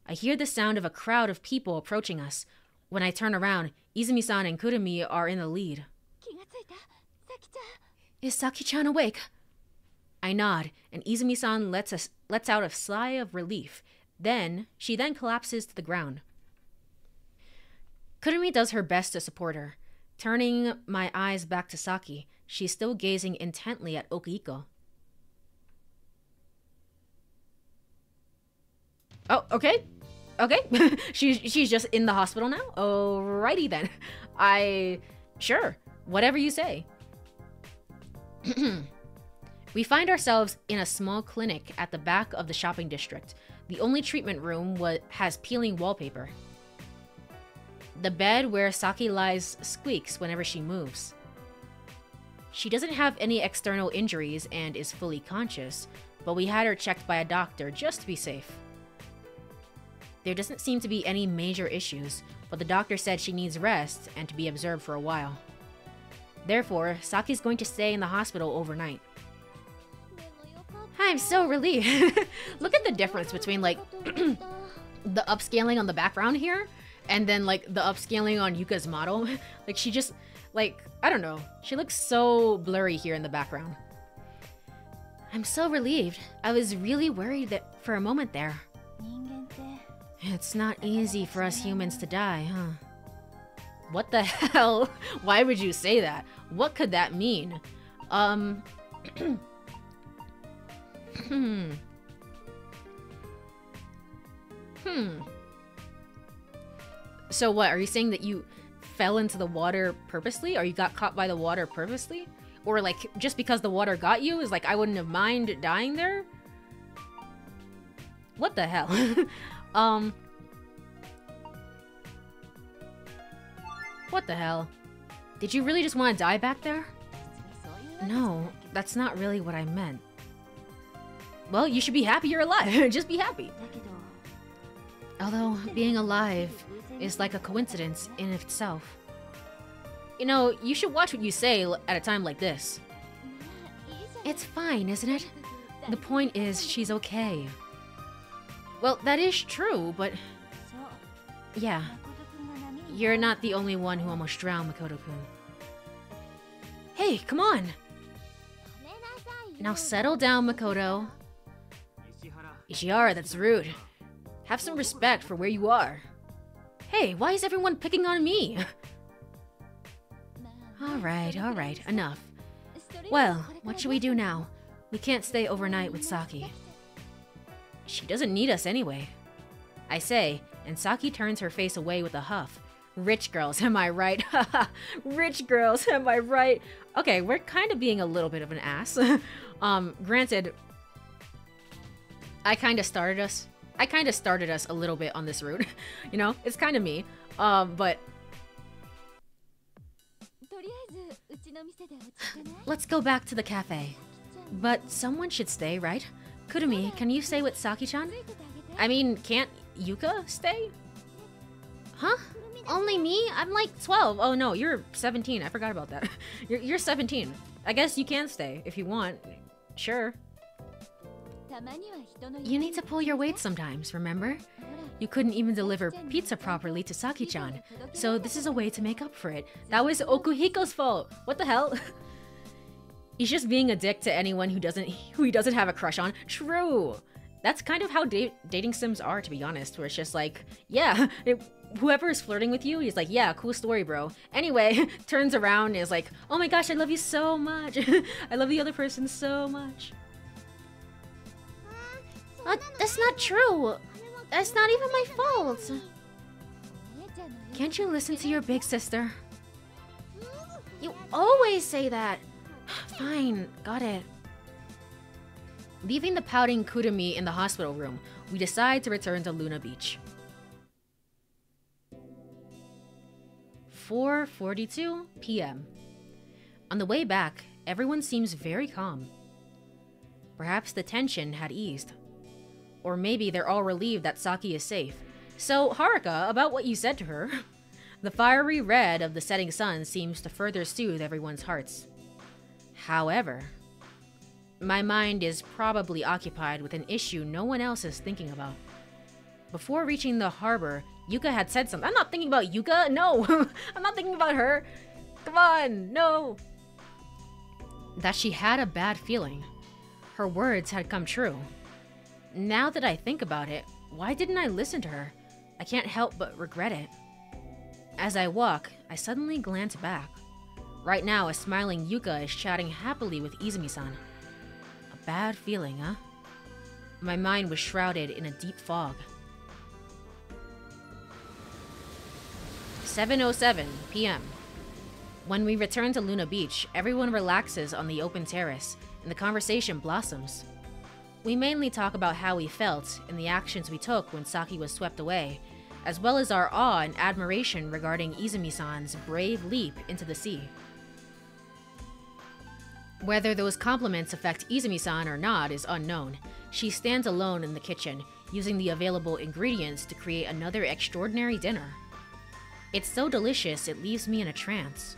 I hear the sound of a crowd of people approaching us. When I turn around, Izumi-san and Kurumi are in the lead. Is Saki-chan awake? I nod, and Izumi-san lets out a sigh of relief. She then collapses to the ground. Kurumi does her best to support her. Turning my eyes back to Saki, she's still gazing intently at Okuiko. Oh, okay. Okay. she's just in the hospital now? Alrighty then. Sure. Whatever you say. We find ourselves in a small clinic at the back of the shopping district. The only treatment room has peeling wallpaper. The bed where Saki lies squeaks whenever she moves. She doesn't have any external injuries and is fully conscious, but we had her checked by a doctor just to be safe. There doesn't seem to be any major issues, but the doctor said she needs rest and to be observed for a while. Therefore, Saki's going to stay in the hospital overnight. I'm so relieved. Look at the difference between like the upscaling on the background here and then like the upscaling on Yuka's model. Like she just like, I don't know. She looks so blurry here in the background. I'm so relieved. I was really worried that for a moment there. It's not easy for us humans to die, huh? What the hell? Why would you say that? What could that mean? So what, are you saying that you fell into the water purposely? Or you got caught by the water purposely? Or like, just because the water got you is like, I wouldn't have mind dying there? What the hell? What the hell? Did you really just want to die back there? No, that's not really what I meant. Well, you should be happy you're alive. Just be happy. Although, being alive is like a coincidence in itself. You know, you should watch what you say at a time like this. It's fine, isn't it? The point is, she's okay. Well, that is true, but... yeah. You're not the only one who almost drowned, Makoto-kun. Hey, come on! Now settle down, Makoto. Ishihara, that's rude. Have some respect for where you are. Hey, why is everyone picking on me? Alright, enough. Well, what should we do now? We can't stay overnight with Saki. She doesn't need us anyway. I say, and Saki turns her face away with a huff. Rich girls, am I right? Haha, rich girls, am I right? Okay, we're kind of being a little bit of an ass. Granted, I kind of started us a little bit on this route. You know, it's kind of me. But let's go back to the cafe. But someone should stay, right? Kurumi, can you stay with Saki-chan? I mean, can't Yuka stay? Huh? Only me? I'm like 12. Oh no, you're 17. I forgot about that. You're 17. I guess you can stay if you want. Sure. You need to pull your weight sometimes, remember? You couldn't even deliver pizza properly to Saki-chan, so this is a way to make up for it. That was Okuhiko's fault. What the hell? He's just being a dick to anyone who he doesn't have a crush on. True. That's kind of how dating sims are, to be honest, where it's just like, yeah, whoever is flirting with you, he's like, yeah, cool story, bro. Anyway, turns around and is like, oh my gosh, I love you so much. I love the other person so much. That's not true. That's not even my fault. Can't you listen to your big sister? You always say that. Fine, got it. Leaving the pouting Kurumi in the hospital room, we decide to return to Luna Beach. 4:42 p.m. On the way back, everyone seems very calm. Perhaps the tension had eased. Or maybe they're all relieved that Saki is safe. So, Haruka, about what you said to her. The fiery red of the setting sun seems to further soothe everyone's hearts. However, my mind is probably occupied with an issue no one else is thinking about. Before reaching the harbor, Yuka had said something. I'm not thinking about Yuka! No! I'm not thinking about her! Come on! No! That she had a bad feeling. Her words had come true. Now that I think about it, why didn't I listen to her? I can't help but regret it. As I walk, I suddenly glance back. Right now, a smiling Yuka is chatting happily with Izumi-san. A bad feeling, huh? My mind was shrouded in a deep fog. 7:07 p.m. When we return to Luna Beach, everyone relaxes on the open terrace, and the conversation blossoms. We mainly talk about how we felt and the actions we took when Saki was swept away, as well as our awe and admiration regarding Izumi-san's brave leap into the sea. Whether those compliments affect Izumi-san or not is unknown. She stands alone in the kitchen, using the available ingredients to create another extraordinary dinner. It's so delicious it leaves me in a trance.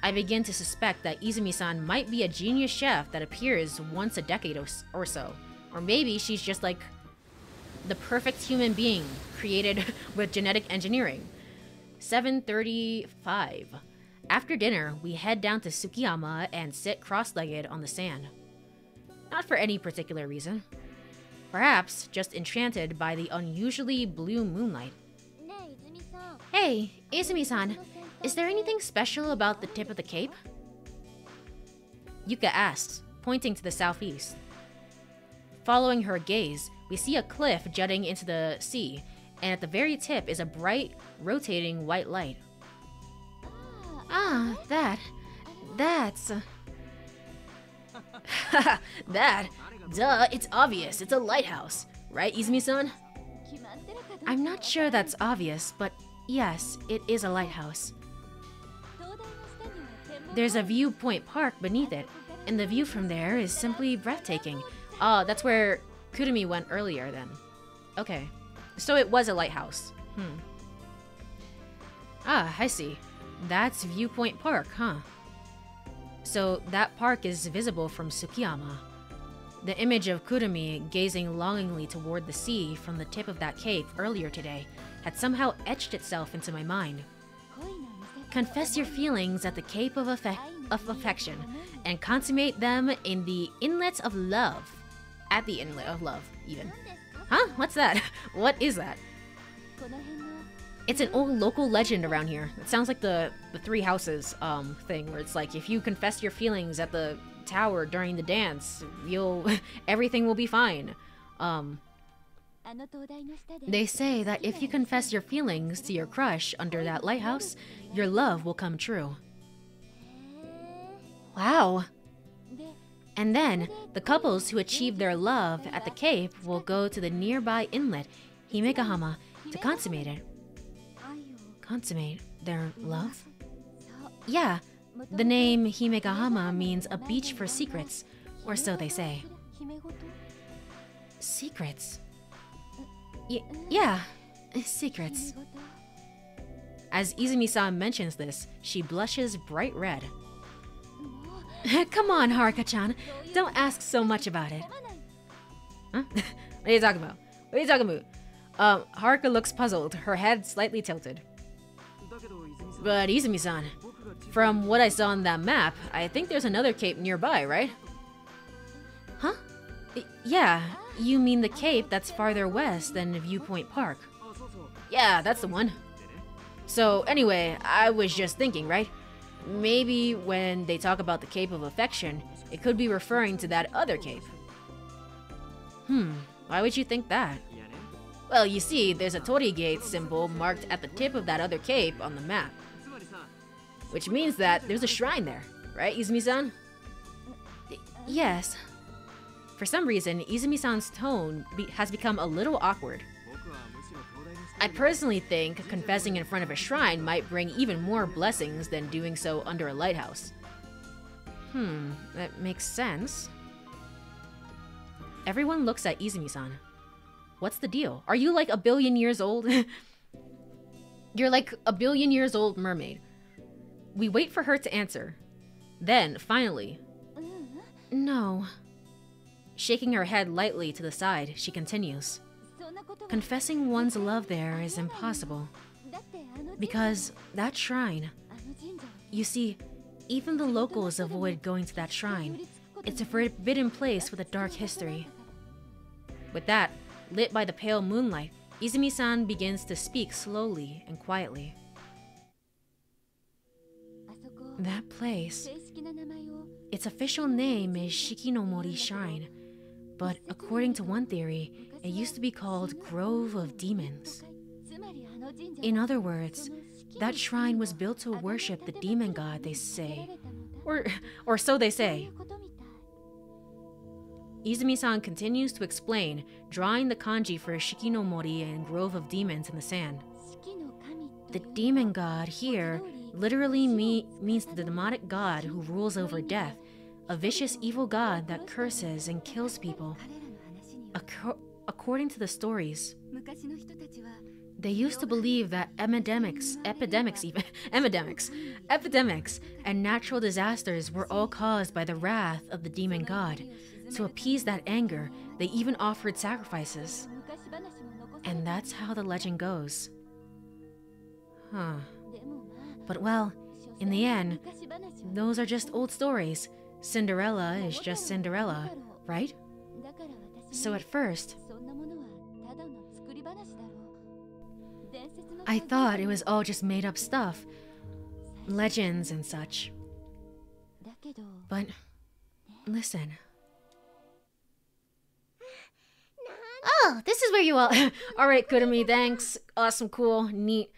I begin to suspect that Izumi-san might be a genius chef that appears once a decade or so. Or maybe she's just like the perfect human being created with genetic engineering. 7:35. After dinner, we head down to Tsukiyama and sit cross-legged on the sand. Not for any particular reason. Perhaps just enchanted by the unusually blue moonlight. Hey, Izumi-san, is there anything special about the tip of the cape? Yuka asks, pointing to the southeast. Following her gaze, we see a cliff jutting into the sea, and at the very tip is a bright, rotating white light. Ah, that's... That? Duh, it's obvious, it's a lighthouse. Right, Izumi-san? I'm not sure that's obvious, but yes, it is a lighthouse. There's a viewpoint park beneath it, and the view from there is simply breathtaking. Oh, that's where Kurumi went earlier then. Okay, so it was a lighthouse. Ah, I see. That's Viewpoint Park, huh? So that park is visible from Tsukiyama. The image of Kurumi gazing longingly toward the sea from the tip of that cape earlier today had somehow etched itself into my mind. Confess your feelings at the cape of affection and consummate them in the inlet of love. At the inlet of love, even. Huh? What's that? What is that? It's an old local legend around here. It sounds like the Three Houses thing, where it's like if you confess your feelings at the tower during the dance, everything will be fine. They say that if you confess your feelings to your crush under that lighthouse, your love will come true. Wow. And then, the couples who achieve their love at the cape will go to the nearby inlet, Himegahama, to consummate it. Consummate their love? Yeah, the name Himegahama means a beach for secrets, or so they say. Secrets? Yeah, secrets. As Izumi-san mentions this, she blushes bright red. Come on, Haruka-chan, don't ask so much about it. Huh? What are you talking about? What are you talking about? Haruka looks puzzled, her head slightly tilted. But Izumi-san, from what I saw on that map, I think there's another cape nearby, right? Huh? Yeah, you mean the cape that's farther west than Viewpoint Park. Yeah, that's the one. So anyway, I was just thinking, right? Maybe when they talk about the Cape of Affection, it could be referring to that other cape. Why would you think that? Well, you see, there's a Torii Gate symbol marked at the tip of that other cape on the map. Which means that there's a shrine there, right, Izumi-san? Yes. For some reason, Izumi-san's tone has become a little awkward. I personally think confessing in front of a shrine might bring even more blessings than doing so under a lighthouse. That makes sense. Everyone looks at Izumi-san. What's the deal? Are you like a billion years old? You're like a billion years old mermaid. We wait for her to answer. Then, finally... No. Shaking her head lightly to the side, she continues. Confessing one's love there is impossible. Because that shrine... You see, even the locals avoid going to that shrine. It's a forbidden place with a dark history. With that, lit by the pale moonlight, Izumi-san begins to speak slowly and quietly. That place... Its official name is Shikinomori Shrine, but according to one theory, it used to be called Grove of Demons. In other words, That shrine was built to worship the demon god, they say. Or so they say. Izumi-san continues to explain, drawing the kanji for Shikinomori and Grove of Demons in the sand. The demon god here literally means the demonic god who rules over death, a vicious evil god that curses and kills people. According to the stories, they used to believe that epidemics and natural disasters were all caused by the wrath of the demon god. To appease that anger, they even offered sacrifices. And that's how the legend goes. Huh. But well, in the end, those are just old stories. Cinderella is just Cinderella, right? So at first, I thought it was all just made up stuff. Legends and such. But listen. Oh, this is where you all... Alright, Kurumi, thanks. Awesome, cool, neat.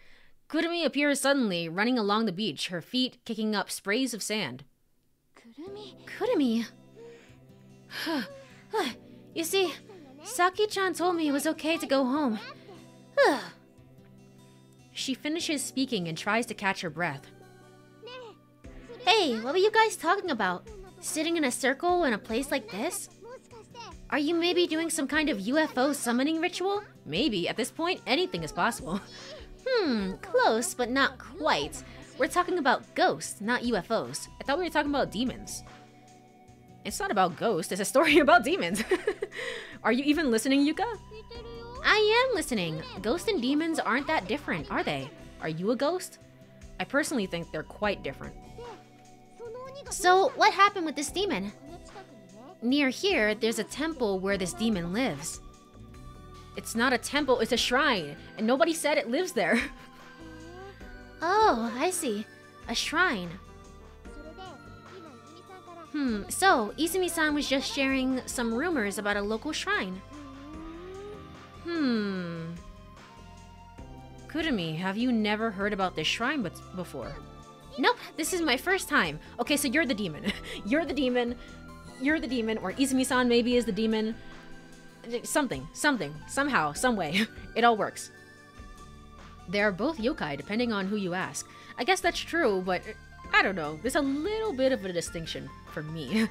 Kurumi appears suddenly, running along the beach, her feet kicking up sprays of sand. Kurumi? You see, Saki-chan told me it was okay to go home. She finishes speaking and tries to catch her breath. Hey, what were you guys talking about? Sitting in a circle in a place like this? Are you maybe doing some kind of UFO summoning ritual? Maybe. At this point, anything is possible. Close, but not quite. We're talking about ghosts, not UFOs. I thought we were talking about demons. It's not about ghosts, it's a story about demons. Are you even listening, Yuka? I am listening. Ghosts and demons aren't that different, are they? Are you a ghost? I personally think they're quite different. So, what happened with this demon? Near here, there's a temple where this demon lives. It's not a temple, it's a shrine, and nobody said it lives there. Oh, I see. A shrine. So Izumi-san was just sharing some rumors about a local shrine. Kurumi, have you never heard about this shrine before? Nope, this is my first time. Okay, so you're the demon. You're the demon, or Izumi-san maybe is the demon. Something, somehow, some way. It all works. They're both yokai, depending on who you ask. I guess that's true, but I don't know. There's a little bit of a distinction for me.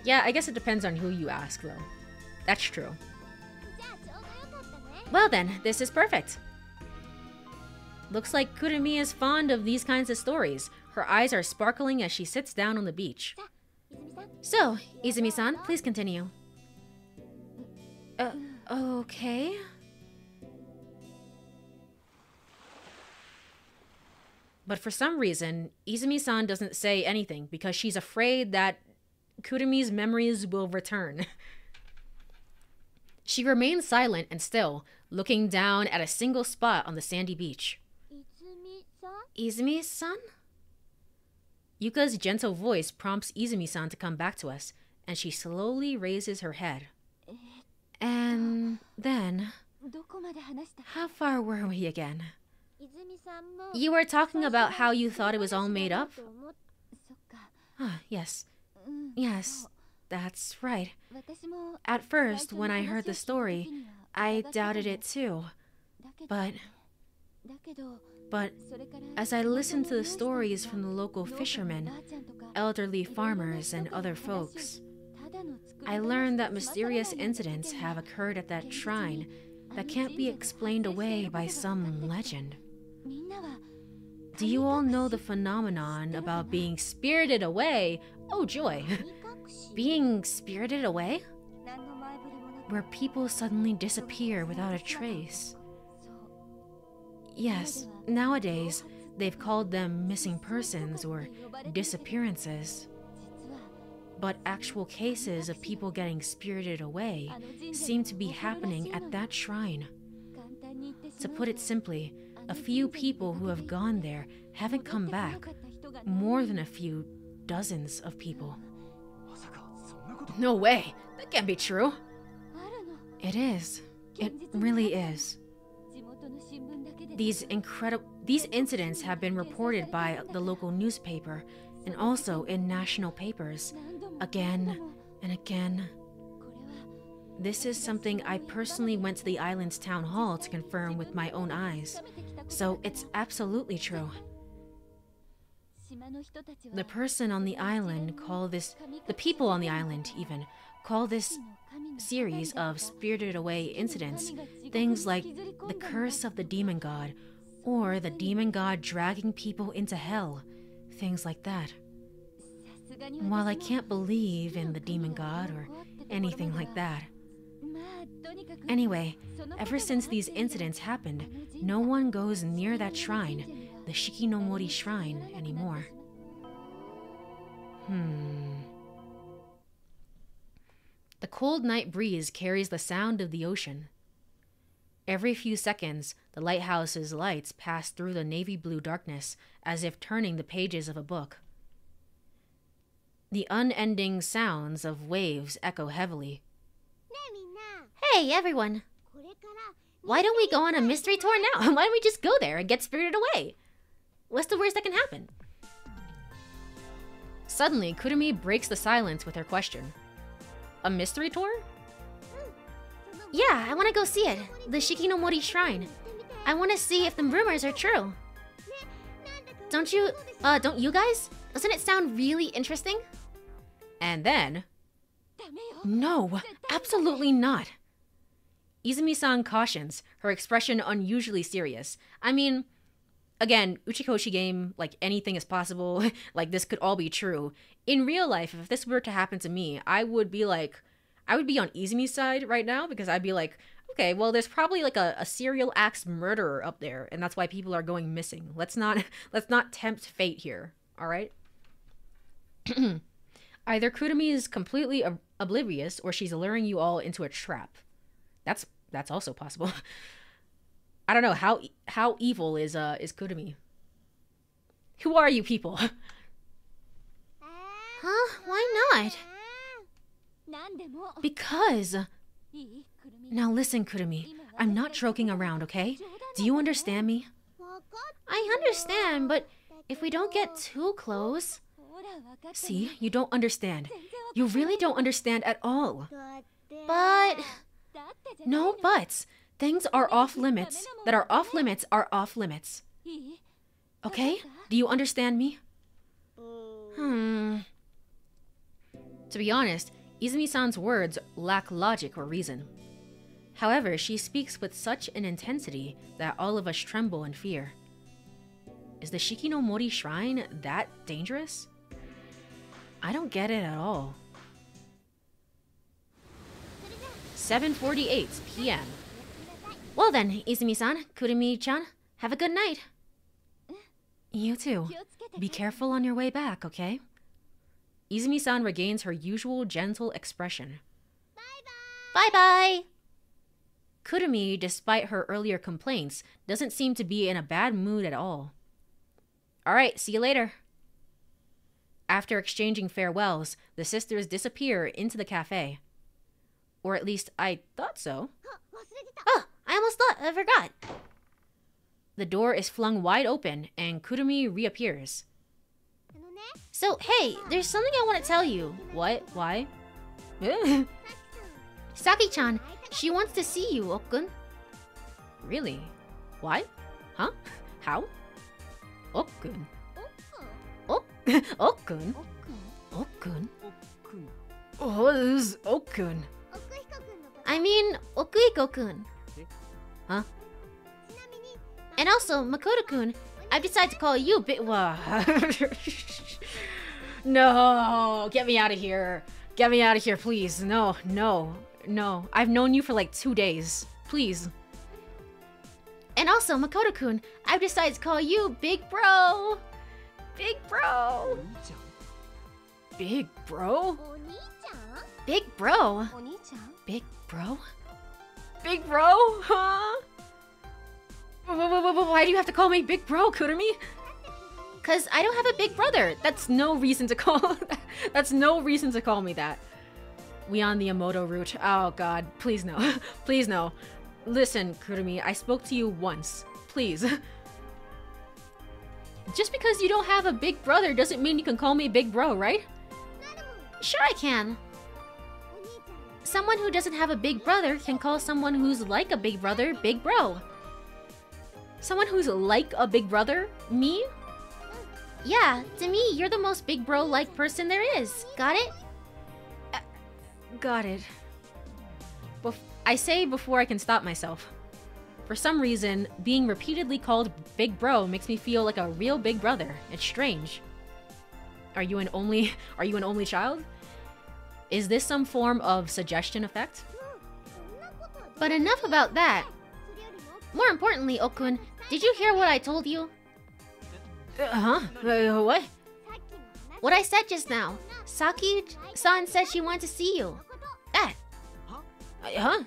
Yeah, I guess it depends on who you ask, though. That's true. Well then, this is perfect. Looks like Kurumi is fond of these kinds of stories. Her eyes are sparkling as she sits down on the beach. So, Izumi-san, please continue. Okay. But for some reason, Izumi-san doesn't say anything because she's afraid that Kurumi's memories will return. She remains silent and still, looking down at a single spot on the sandy beach. Izumi-san? Yuka's gentle voice prompts Izumi-san to come back to us, and she slowly raises her head. And then, how far were we again? You were talking about how you thought it was all made up? Yes. Yes, that's right. At first, when I heard the story, I doubted it too. But as I listened to the stories from the local fishermen, elderly farmers, and other folks, I learned that mysterious incidents have occurred at that shrine that can't be explained away by some legend. Do you all know the phenomenon about being spirited away? Oh joy! Being spirited away? Where people suddenly disappear without a trace. Yes, nowadays, they've called them missing persons or disappearances. But actual cases of people getting spirited away seem to be happening at that shrine. To put it simply, a few people who have gone there haven't come back. More than a few dozens of people. No way! That can't be true! It is. It really is. These incidents have been reported by the local newspaper and also in national papers again and again. This is something I personally went to the island's town hall to confirm with my own eyes, so it's absolutely true. The people on the island even, call this series of spirited away incidents things like the curse of the demon god, or the demon god dragging people into hell, things like that. While I can't believe in the demon god or anything like that. Anyway, ever since these incidents happened, no one goes near that shrine, the Shikinomori shrine, anymore. The cold night breeze carries the sound of the ocean. Every few seconds, the lighthouse's lights pass through the navy blue darkness, as if turning the pages of a book. The unending sounds of waves echo heavily. Hey, everyone! Why don't we go on a mystery tour now? Why don't we just go there and get spirited away? What's the worst that can happen? Suddenly, Kurumi breaks the silence with her question. A mystery tour? Yeah, I want to go see it. The Shikinomori Shrine. I want to see if the rumors are true. Don't you guys? Doesn't it sound really interesting? And then... No, absolutely not. Izumi-san cautions, her expression unusually serious. I mean, again, Uchikoshi game, like anything is possible, like this could all be true. In real life, if this were to happen to me, I would be on Izumi's side right now, because I'd be like, okay, well, there's probably like a serial axe murderer up there, and that's why people are going missing. Let's not tempt fate here, all right? Either Kurumi is completely oblivious, or she's luring you all into a trap. That's also possible. I don't know, how evil is Kurumi? Who are you people? Huh? Why not? Because... Now listen, Kurumi. I'm not joking around, okay? Do you understand me? I understand, but if we don't get too close... See, you don't understand. You really don't understand at all. But... No buts. Things are off limits. That are off limits are off limits. Okay? Do you understand me? To be honest, Izumi-san's words lack logic or reason. However, she speaks with such an intensity that all of us tremble in fear. Is the Shikinomori Shrine that dangerous? I don't get it at all. 7:48 p.m. Well then, Izumi-san, Kurumi-chan, have a good night. You too. Be careful on your way back, okay? Izumi-san regains her usual gentle expression. Bye-bye! Kurumi, despite her earlier complaints, doesn't seem to be in a bad mood at all. Alright, see you later. After exchanging farewells, the sisters disappear into the cafe. Or at least, I thought so. Oh, I forgot. The door is flung wide open, and Kurumi reappears. So, hey, there's something I want to tell you. What? Why? Saki-chan, she wants to see you, Okun. Really? Why? Huh? How? Okun? Okun? Okun? Oh, this is Okun. I mean, Okuhiko-kun. Huh? And also, Makoto-kun, I've decided to call you No, get me out of here. Get me out of here, please. No. I've known you for like 2 days. Please. And also, Makoto-kun, I've decided to call you Big Bro. Big Bro. Big Bro? Big Bro. Big Bro? Big Bro? Huh? Why do you have to call me Big Bro, Kurumi? Cause I don't have a big brother. That's no reason to call That's no reason to call me that. We on the Emoto route. Oh god, please no. Please no. Listen, Kurumi, I spoke to you once. please. Just because you don't have a big brother doesn't mean you can call me big bro, right? Sure I can. Someone who doesn't have a big brother can call someone who's like a big brother big bro. Someone who's like a big brother? Me? Yeah, to me, you're the most big bro-like person there is. Got it? Got it. I say before I can stop myself. For some reason, being repeatedly called big bro makes me feel like a real big brother. It's strange. Are you an only child? Is this some form of suggestion effect? But enough about that. More importantly, Okun, did you hear what I told you? What? What I said just now. Saki-san said she wanted to see you. That. Huh?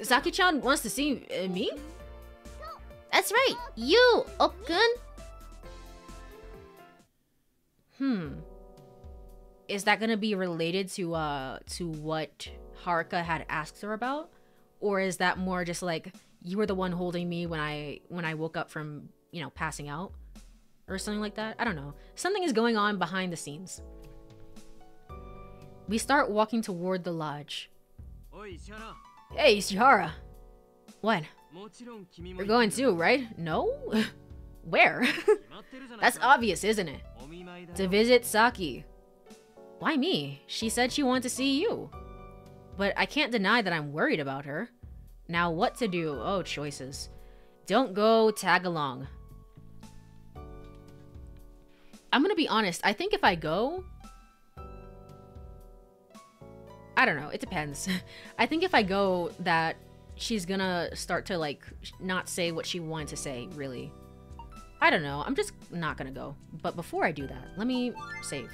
Saki-chan wants to see me? That's right. You, Okun. Is that gonna be related to what Haruka had asked her about? Or is that more just like, you were the one holding me when I woke up from, you know, passing out? Or something like that? I don't know. Something is going on behind the scenes. We start walking toward the lodge. Hey, Ishihara. What? You're going too, right? No? Where? That's obvious, isn't it? To visit Saki. Why me? She said she wanted to see you. But I can't deny that I'm worried about her. Now what to do? Oh, choices. Don't go, tag along. I'm gonna be honest, I think if I go... I don't know, it depends. I think if I go, that she's gonna start to, like, not say what she wanted to say, really. I don't know, I'm just not gonna go. But before I do that, let me save.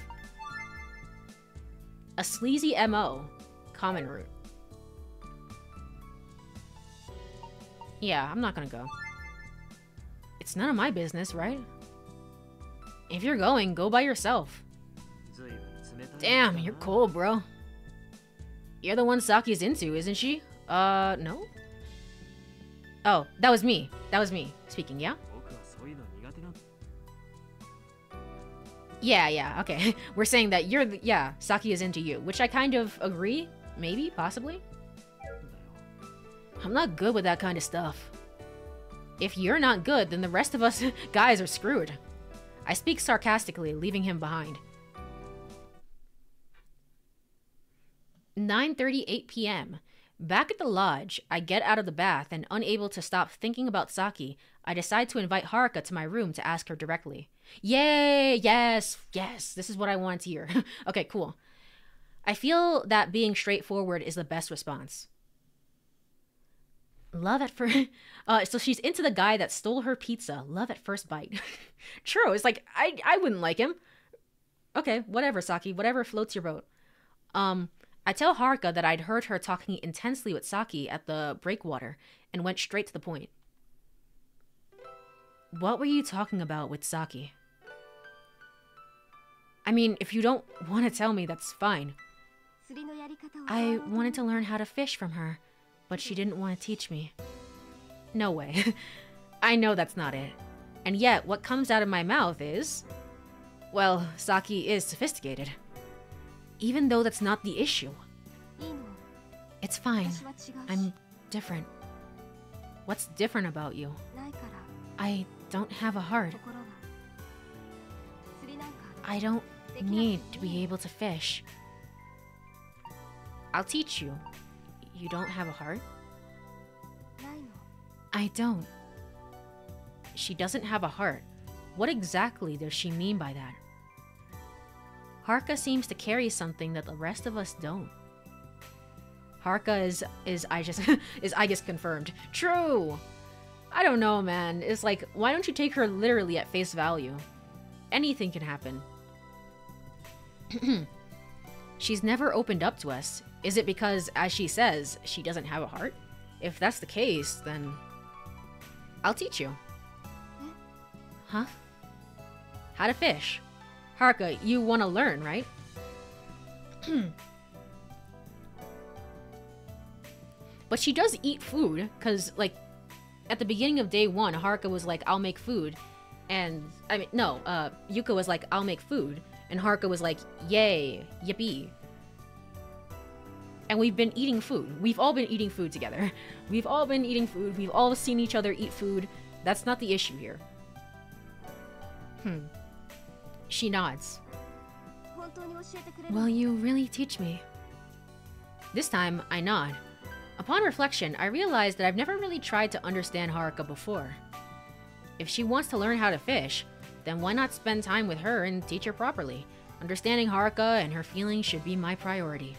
A sleazy MO. Common route. Yeah, I'm not gonna go. It's none of my business, right? If you're going, go by yourself. Damn, you're cold, bro. You're the one Saki's into, isn't she? No? Oh, that was me. That was me speaking, yeah? Yeah, okay. We're saying that you're the, yeah, Saki is into you, which I kind of agree. Maybe, possibly. I'm not good with that kind of stuff. If you're not good, then the rest of us guys are screwed. I speak sarcastically, leaving him behind. 9:38 p.m. Back at the lodge, I get out of the bath and unable to stop thinking about Saki, I decide to invite Haruka to my room to ask her directly. Yay! Yes! This is what I wanted to hear. Okay, cool. I feel that being straightforward is the best response. Love at first... so she's into the guy that stole her pizza. Love at first bite. True, it's like, I wouldn't like him. Okay, whatever, Saki. Whatever floats your boat. I tell Haruka that I'd heard her talking intensely with Saki at the breakwater and went straight to the point. What were you talking about with Saki? I mean, if you don't want to tell me, that's fine. I wanted to learn how to fish from her, but she didn't want to teach me. No way. I know that's not it. And yet, what comes out of my mouth is... Well, Saki is sophisticated. Even though that's not the issue. It's fine. I'm different. What's different about you? I don't have a heart. I don't need to be able to fish. I'll teach you. You don't have a heart? I don't. She doesn't have a heart. What exactly does she mean by that? Haruka seems to carry something that the rest of us don't. Haruka is I guess confirmed. True! I don't know, man. It's like, why don't you take her literally at face value? Anything can happen. She's never opened up to us. Is it because, as she says, she doesn't have a heart? If that's the case, then... I'll teach you. Huh? How to fish. Haruka, you want to learn, right? But she does eat food, because, like, at the beginning of day 1, Haruka was like, I'll make food. And, I mean, no, Yuka was like, I'll make food. And Haruka was like, yay, yippee. And we've been eating food. We've all been eating food together. We've all been eating food. We've all seen each other eat food. That's not the issue here. She nods. Will you really teach me? This time, I nod. Upon reflection, I realize that I've never really tried to understand Haruka before. If she wants to learn how to fish, then why not spend time with her and teach her properly? Understanding Haruka and her feelings should be my priority.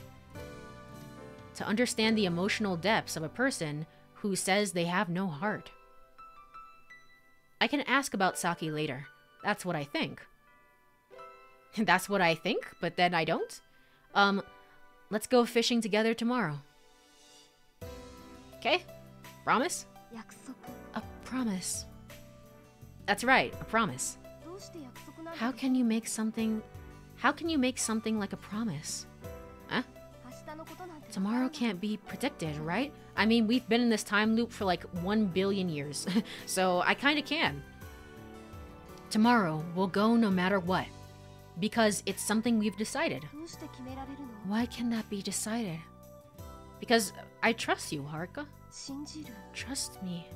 To understand the emotional depths of a person who says they have no heart. I can ask about Saki later. That's what I think. That's what I think, but then I don't? Let's go fishing together tomorrow. Okay? Promise? A promise. That's right, a promise. How can you make something like a promise? Huh? Tomorrow can't be predicted, right? I mean, we've been in this time loop for like 1 billion years, so I kinda can. Tomorrow, we'll go no matter what. Because it's something we've decided. Why can that be decided? Because I trust you, Haruka. Trust me.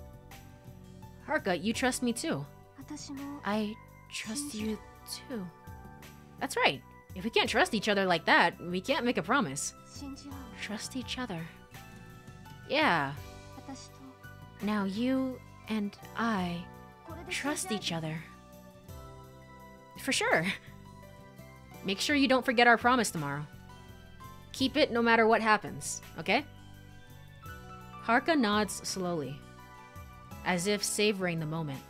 Haruka, you trust me too. I trust you too. That's right. If we can't trust each other like that, we can't make a promise. Trust each other. Yeah. Now you and I trust each other. For sure. Make sure you don't forget our promise tomorrow. Keep it no matter what happens, okay? Haruka nods slowly, as if savoring the moment.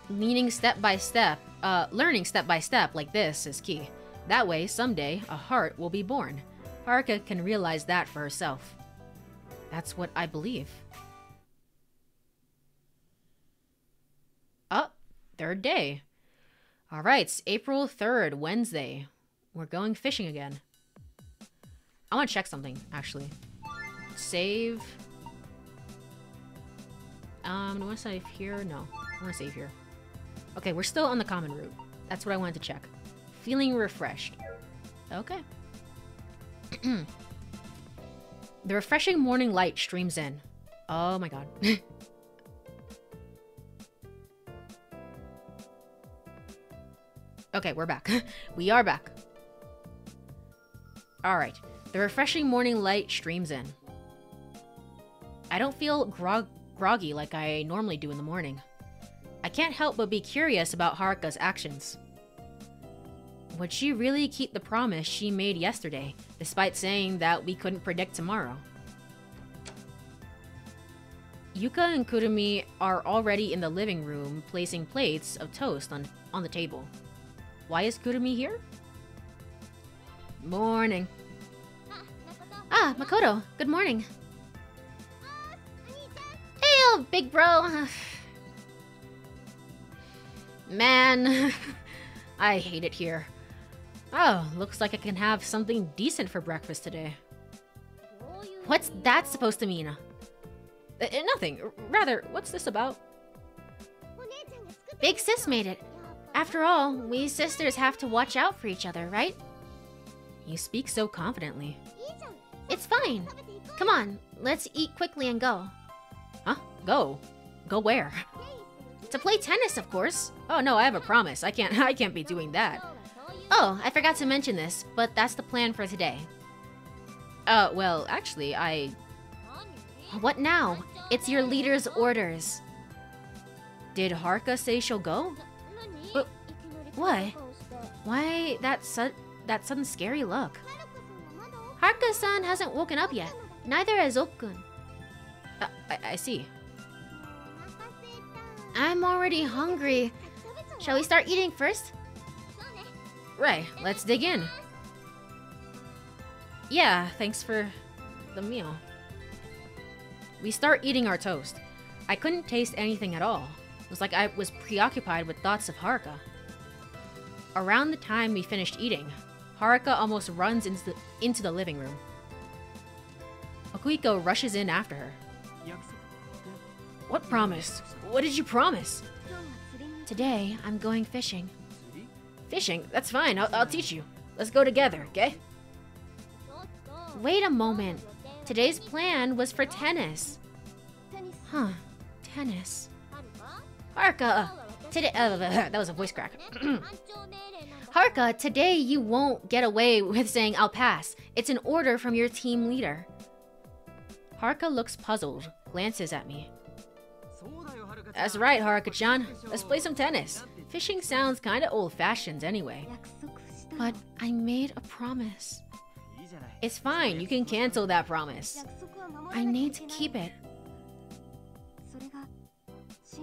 Learning step by step like this is key. That way, someday, a heart will be born. Haruka can realize that for herself. That's what I believe. Third day. Alright, it's April 3rd, Wednesday. We're going fishing again. I want to check something, actually. Save. Do I want to save here? No. I want to save here. Okay, we're still on the common route. That's what I wanted to check. Feeling refreshed. Okay. The refreshing morning light streams in. Oh my god. Okay, we're back. We are back. Alright. The refreshing morning light streams in. I don't feel groggy like I normally do in the morning. I can't help but be curious about Haruka's actions. Would she really keep the promise she made yesterday, despite saying that we couldn't predict tomorrow? Yuka and Kurumi are already in the living room, placing plates of toast on the table. Why is Kurumi here? Morning. Ah, Makoto. Good morning. Hey, big bro. Man, I hate it here. Oh, looks like I can have something decent for breakfast today. What's that supposed to mean? Nothing. Rather, what's this about? Big sis made it. After all, we sisters have to watch out for each other, right? You speak so confidently. It's fine. Come on, let's eat quickly and go. Huh? Go? Go where? To play tennis, of course. Oh no, I have a promise. I can't be doing that. Oh, I forgot to mention this, but that's the plan for today. Well, actually, What now? It's your leader's orders. Did Haruka say she'll go? What? Why that sudden scary look? Haruka-san hasn't woken up yet. Neither has Okun. I see. I'm already hungry. Shall we start eating first? Right, let's dig in. Yeah, thanks for the meal. We start eating our toast. I couldn't taste anything at all. It was like I was preoccupied with thoughts of Haruka. Around the time we finished eating, Haruka almost runs into the living room. Okuiko rushes in after her. What promise? What did you promise? Today, I'm going fishing. Fishing? That's fine. I'll teach you. Let's go together, okay? Wait a moment. Today's plan was for tennis. Huh. Tennis. Haruka! Today, that was a voice crack. Haruka, today you won't get away with saying I'll pass. It's an order from your team leader. Haruka looks puzzled, glances at me. That's right, Haruka-chan. Let's play some tennis. Fishing sounds kinda old-fashioned anyway. But I made a promise. It's fine, you can cancel that promise. I need to keep it.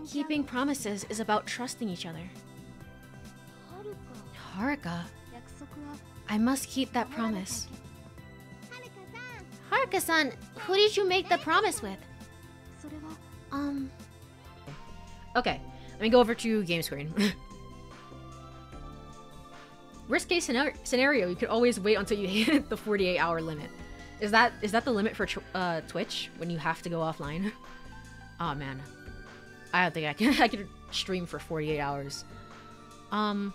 Keeping promises is about trusting each other. Haruka, I must keep that promise. Haruka-san, who did you make the promise with? Okay, let me go over to game screen. Worst case scenario, you could always wait until you hit the 48-hour limit. Is that the limit for Twitch when you have to go offline? Oh man, I don't think I could stream for 48 hours. All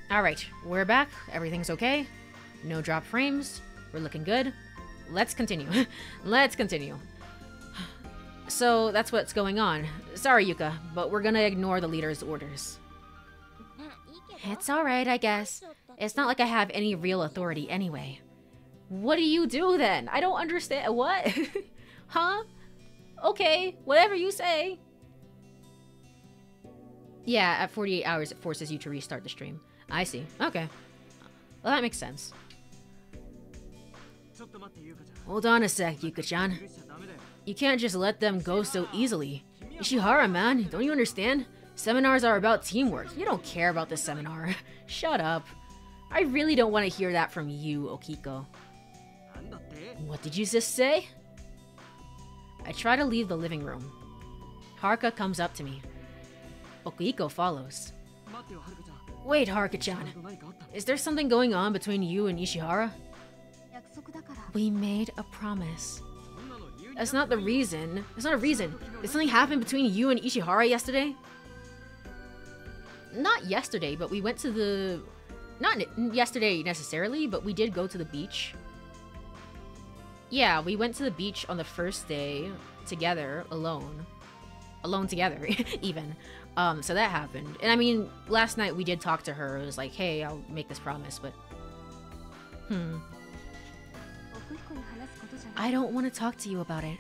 right, we're back. Everything's okay. No drop frames. We're looking good. Let's continue. Let's continue. So that's what's going on. Sorry, Yuka, but we're gonna ignore the leader's orders. It's alright, I guess. It's not like I have any real authority anyway. What do you do then? I don't understand. What? Huh? Okay, whatever you say. Yeah, at 48 hours it forces you to restart the stream. I see. Okay. Well, that makes sense. Hold on a sec, Yuka-chan. You can't just let them go so easily. Ishihara, man, don't you understand? Seminars are about teamwork. You don't care about this seminar. Shut up. I really don't want to hear that from you, Okiko. What did you just say? I try to leave the living room. Haruka comes up to me. Okiko follows. Wait, Haruka-chan. Is there something going on between you and Ishihara? We made a promise. That's not the reason. That's not a reason. Did something happen between you and Ishihara yesterday? Not yesterday, but we went to the... Not yesterday necessarily, but we did go to the beach. Yeah, we went to the beach on the first day together, alone. Alone together, even. So that happened. And I mean, last night we did talk to her. It was like, hey, I'll make this promise, but... I don't want to talk to you about it.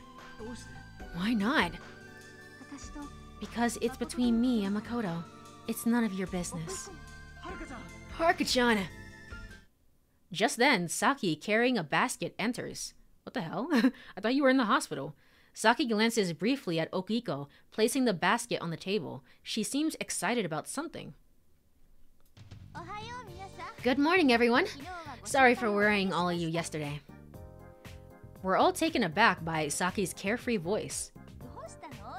Why not? Because it's between me and Makoto. It's none of your business. Haruka-chan! Just then, Saki, carrying a basket, enters. What the hell? I thought you were in the hospital. Saki glances briefly at Okiko, placing the basket on the table. She seems excited about something. Good morning, everyone. Sorry for worrying all of you yesterday. We're all taken aback by Saki's carefree voice.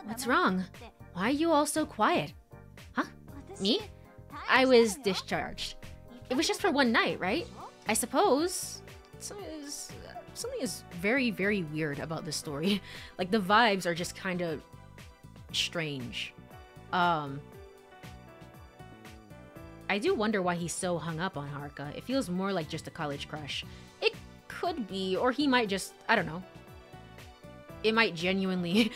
What's wrong? Why are you all so quiet? Huh? Me? I was discharged. It was just for one night, right? I suppose. Something is very, very weird about this story. Like, the vibes are just kind of strange. I do wonder why he's so hung up on Haruka. It feels more like just a college crush. It could be, or he might just, I don't know. It might genuinely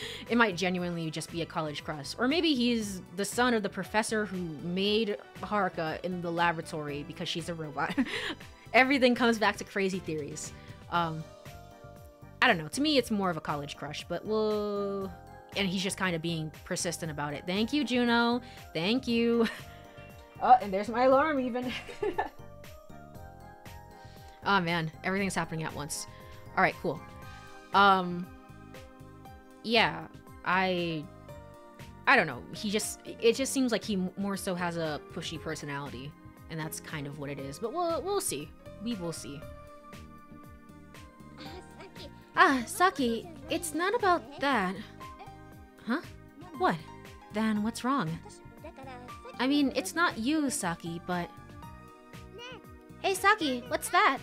just be a college crush. Or maybe he's the son of the professor who made Haruka in the laboratory because she's a robot. Everything comes back to crazy theories. I don't know. To me, it's more of a college crush, but we'll... And he's just kind of being persistent about it. Thank you, Juno. Thank you. Oh, and there's my alarm even. Oh man, everything's happening at once. All right, cool. Yeah, I don't know. It just seems like he more so has a pushy personality, and that's kind of what it is. But we'll see. We will see. Ah, Saki, it's not about that. Huh? What? Then what's wrong? I mean, it's not you, Saki, but... Hey, Saki, what's that?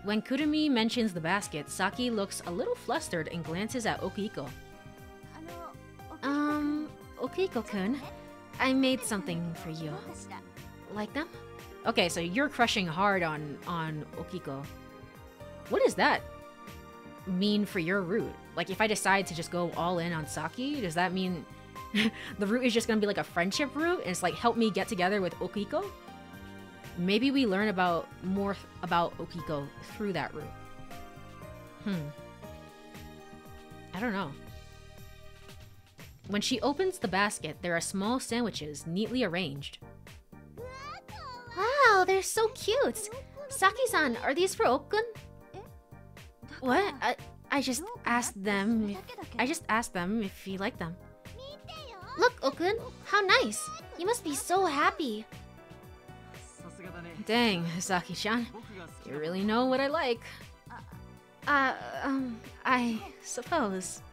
When Kurumi mentions the basket, Saki looks a little flustered and glances at Okiko. Okiko-kun, I made something for you. Like them? Okay, so you're crushing hard on Okiko. What does that mean for your route? Like, if I decide to just go all in on Saki, does that mean the route is just gonna be like a friendship route and it's like, help me get together with Okiko? Maybe we learn more about Okiko through that route. I don't know. When she opens the basket, there are small sandwiches neatly arranged. Wow, they're so cute. Saki-san, are these for Okun? What? I just asked them. I just asked them if he liked them. Look, Okun, how nice. You must be so happy. Dang, Saki-chan, you really know what I like. I suppose.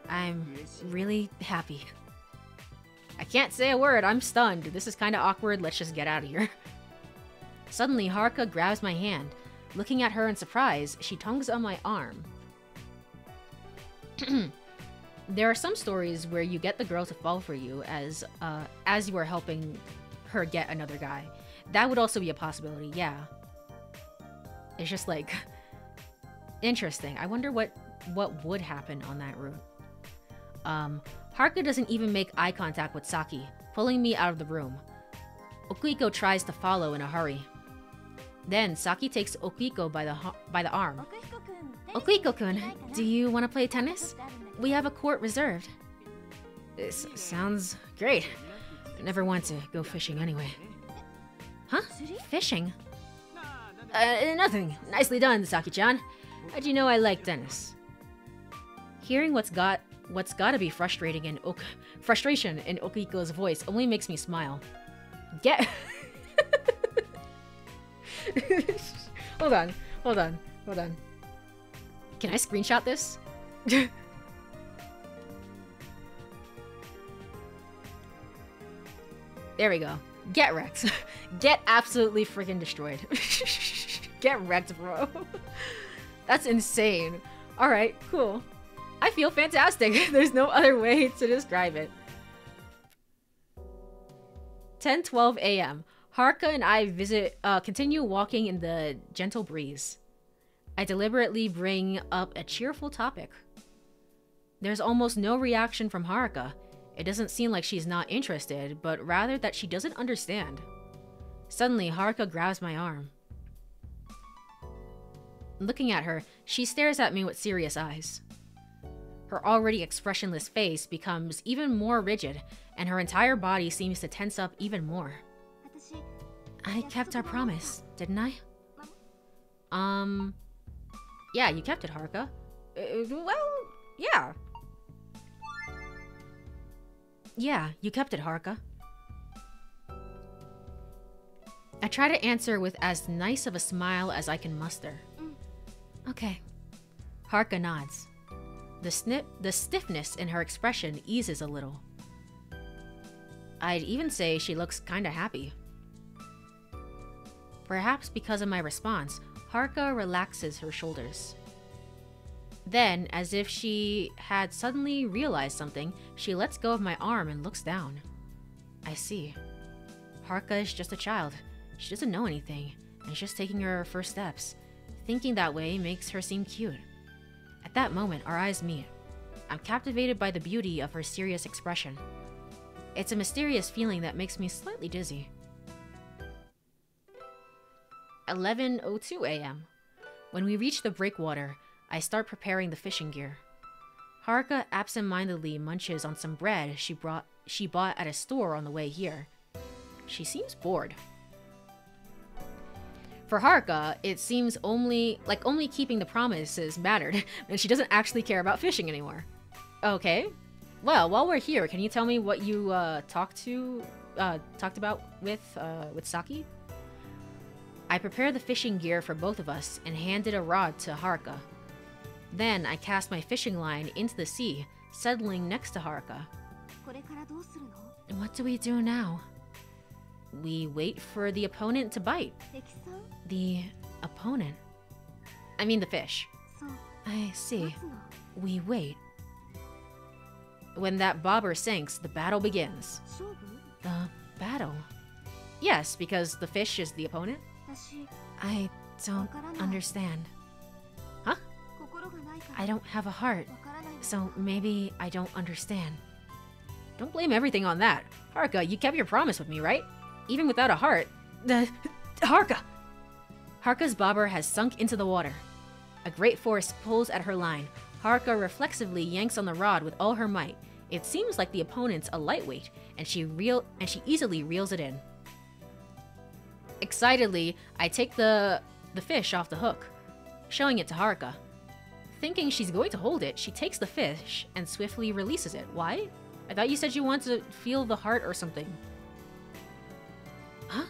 I'm really happy. I can't say a word, I'm stunned. This is kinda awkward, let's just get out of here. Suddenly, Haruka grabs my hand. Looking at her in surprise, she tugs on my arm. There are some stories where you get the girl to fall for you as you are helping her get another guy. That would also be a possibility, yeah. It's just like, interesting. I wonder what would happen on that route. Haruka doesn't even make eye contact with Saki, pulling me out of the room. Okiko tries to follow in a hurry. Then Saki takes Okiko by the arm. Okiko-kun, do you want to play tennis? We have a court reserved. This sounds great. I never want to go fishing anyway. Huh? Fishing? Nothing. Nicely done, Saki-chan. How'd you know I like tennis? Hearing what's gotta be frustration in Okiko's voice only makes me smile. Get... Hold on. Can I screenshot this? There we go. Get wrecked. Get absolutely freaking destroyed. Get wrecked, bro. That's insane. Alright, cool. I feel fantastic. There's no other way to describe it. 10:12 a.m. Haruka and I continue walking in the gentle breeze. I deliberately bring up a cheerful topic. There's almost no reaction from Haruka. It doesn't seem like she's not interested, but rather that she doesn't understand. Suddenly, Haruka grabs my arm. Looking at her, she stares at me with serious eyes. Her already expressionless face becomes even more rigid, and her entire body seems to tense up even more. I kept our promise, didn't I? Yeah, you kept it, Haruka. Well, yeah. Yeah, you kept it, Haruka. I try to answer with as nice of a smile as I can muster. Okay. Haruka nods. The stiffness in her expression eases a little. I'd even say she looks kinda happy. Perhaps because of my response, Haruka relaxes her shoulders. Then, as if she had suddenly realized something, she lets go of my arm and looks down. I see. Haruka is just a child. She doesn't know anything, and is just taking her first steps. Thinking that way makes her seem cute. At that moment, our eyes meet. I'm captivated by the beauty of her serious expression. It's a mysterious feeling that makes me slightly dizzy. 11:02 a.m. When we reach the breakwater, I start preparing the fishing gear. Haruka absent-mindedly munches on some bread she bought at a store on the way here. She seems bored. For Haruka, it seems only keeping the promises mattered, and she doesn't actually care about fishing anymore. Okay. Well, while we're here, can you tell me what you talked about with Saki? I prepare the fishing gear for both of us and handed a rod to Haruka. Then I cast my fishing line into the sea, settling next to Haruka. What do we do now? We wait for the opponent to bite. The opponent? I mean the fish. I see. We wait. When that bobber sinks, the battle begins. The battle? Yes, because the fish is the opponent? I don't understand. Huh? I don't have a heart, so maybe I don't understand. Don't blame everything on that. Haruka, you kept your promise with me, right? Even without a heart. Haruka! Haruka's bobber has sunk into the water. A great force pulls at her line. Haruka reflexively yanks on the rod with all her might. It seems like the opponent's a lightweight, and she easily reels it in. Excitedly, I take the fish off the hook, showing it to Haruka. Thinking she's going to hold it, she takes the fish and swiftly releases it. Why? I thought you said you wanted to feel the heart or something. Huh?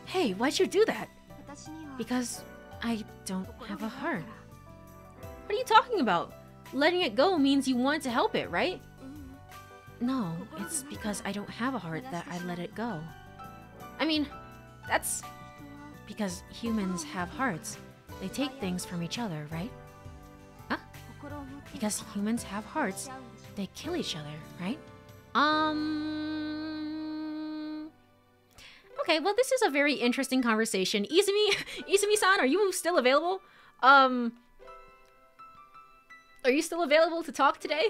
Hey, why'd you do that? Because I don't have a heart. What are you talking about? Letting it go means you want to help it, right? No, it's because I don't have a heart that I let it go. I mean, that's because humans have hearts. They take things from each other, right? Huh? Because humans have hearts, they kill each other, right? Okay, well, this is a very interesting conversation. Izumi-san, are you still available? Are you still available to talk today?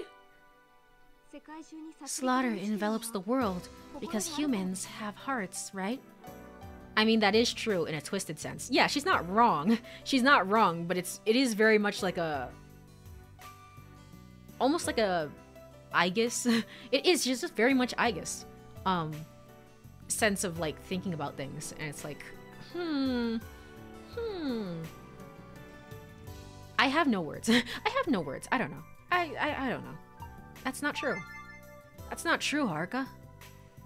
Slaughter envelops the world because humans have hearts, right? I mean, that is true in a twisted sense. Yeah, she's not wrong. She's not wrong, but it is very much like a... almost like a... Aegis. It is just very much Aegis. Sense of, like, thinking about things. And it's like, I have no words. I have no words. I don't know. I don't know. That's not true. That's not true, Haruka.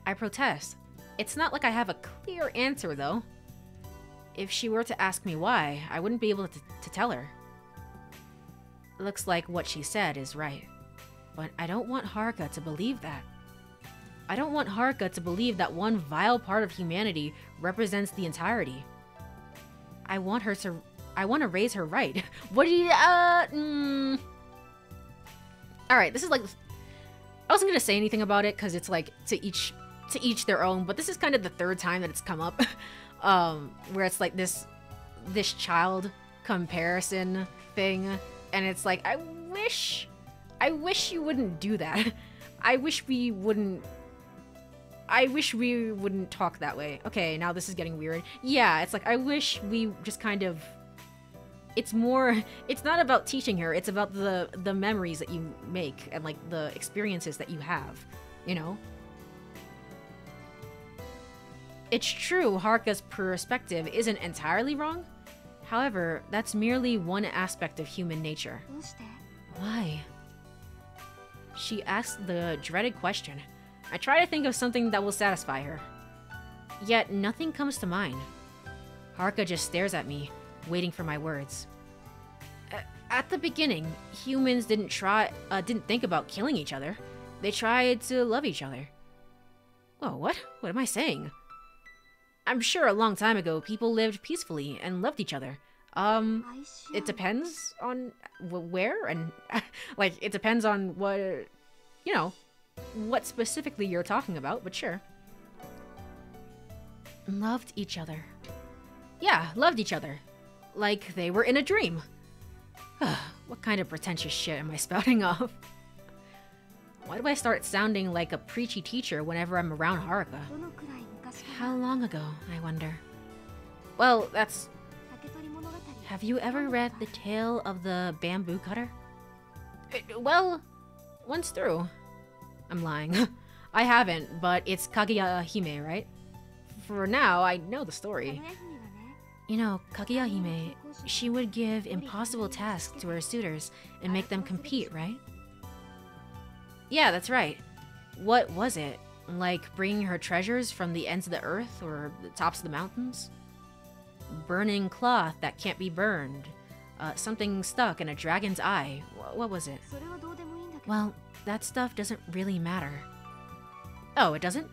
I protest. It's not like I have a clear answer, though. If she were to ask me why, I wouldn't be able to tell her. Looks like what she said is right. But I don't want Haruka to believe that. I don't want Haruka to believe that one vile part of humanity represents the entirety. I want to raise her right. What do you, Alright, this is like... I wasn't gonna say anything about it, because it's like, to each their own, but this is kind of the third time that it's come up. Where it's like this child comparison thing, and it's like, I wish you wouldn't do that. I wish we wouldn't talk that way. Okay, now this is getting weird. Yeah, it's like, I wish we just kind of... It's not about teaching her, it's about the memories that you make and, like, the experiences that you have, you know? It's true, Haruka's perspective isn't entirely wrong. However, that's merely one aspect of human nature. Why? She asked the dreaded question. I try to think of something that will satisfy her. Yet nothing comes to mind. Haruka just stares at me, waiting for my words. At the beginning, humans didn't think about killing each other. They tried to love each other. Whoa, what? What am I saying? I'm sure a long time ago, people lived peacefully and loved each other. It depends on where and, like, it depends on what, you know, what specifically you're talking about, but sure. Loved each other. Yeah, loved each other. Like they were in a dream. What kind of pretentious shit am I spouting off? Why do I start sounding like a preachy teacher whenever I'm around Haruka? How long ago, I wonder? Well, that's... Have you ever read The Tale of the Bamboo Cutter? Well, once through. I'm lying. I haven't, but it's Kaguya Hime, right? For now, I know the story. You know, Kaguya Hime, she would give impossible tasks to her suitors and make them compete, right? Yeah, that's right. What was it? Like bringing her treasures from the ends of the earth or the tops of the mountains? Burning cloth that can't be burned. Something stuck in a dragon's eye. What was it? Well, that stuff doesn't really matter. Oh, it doesn't?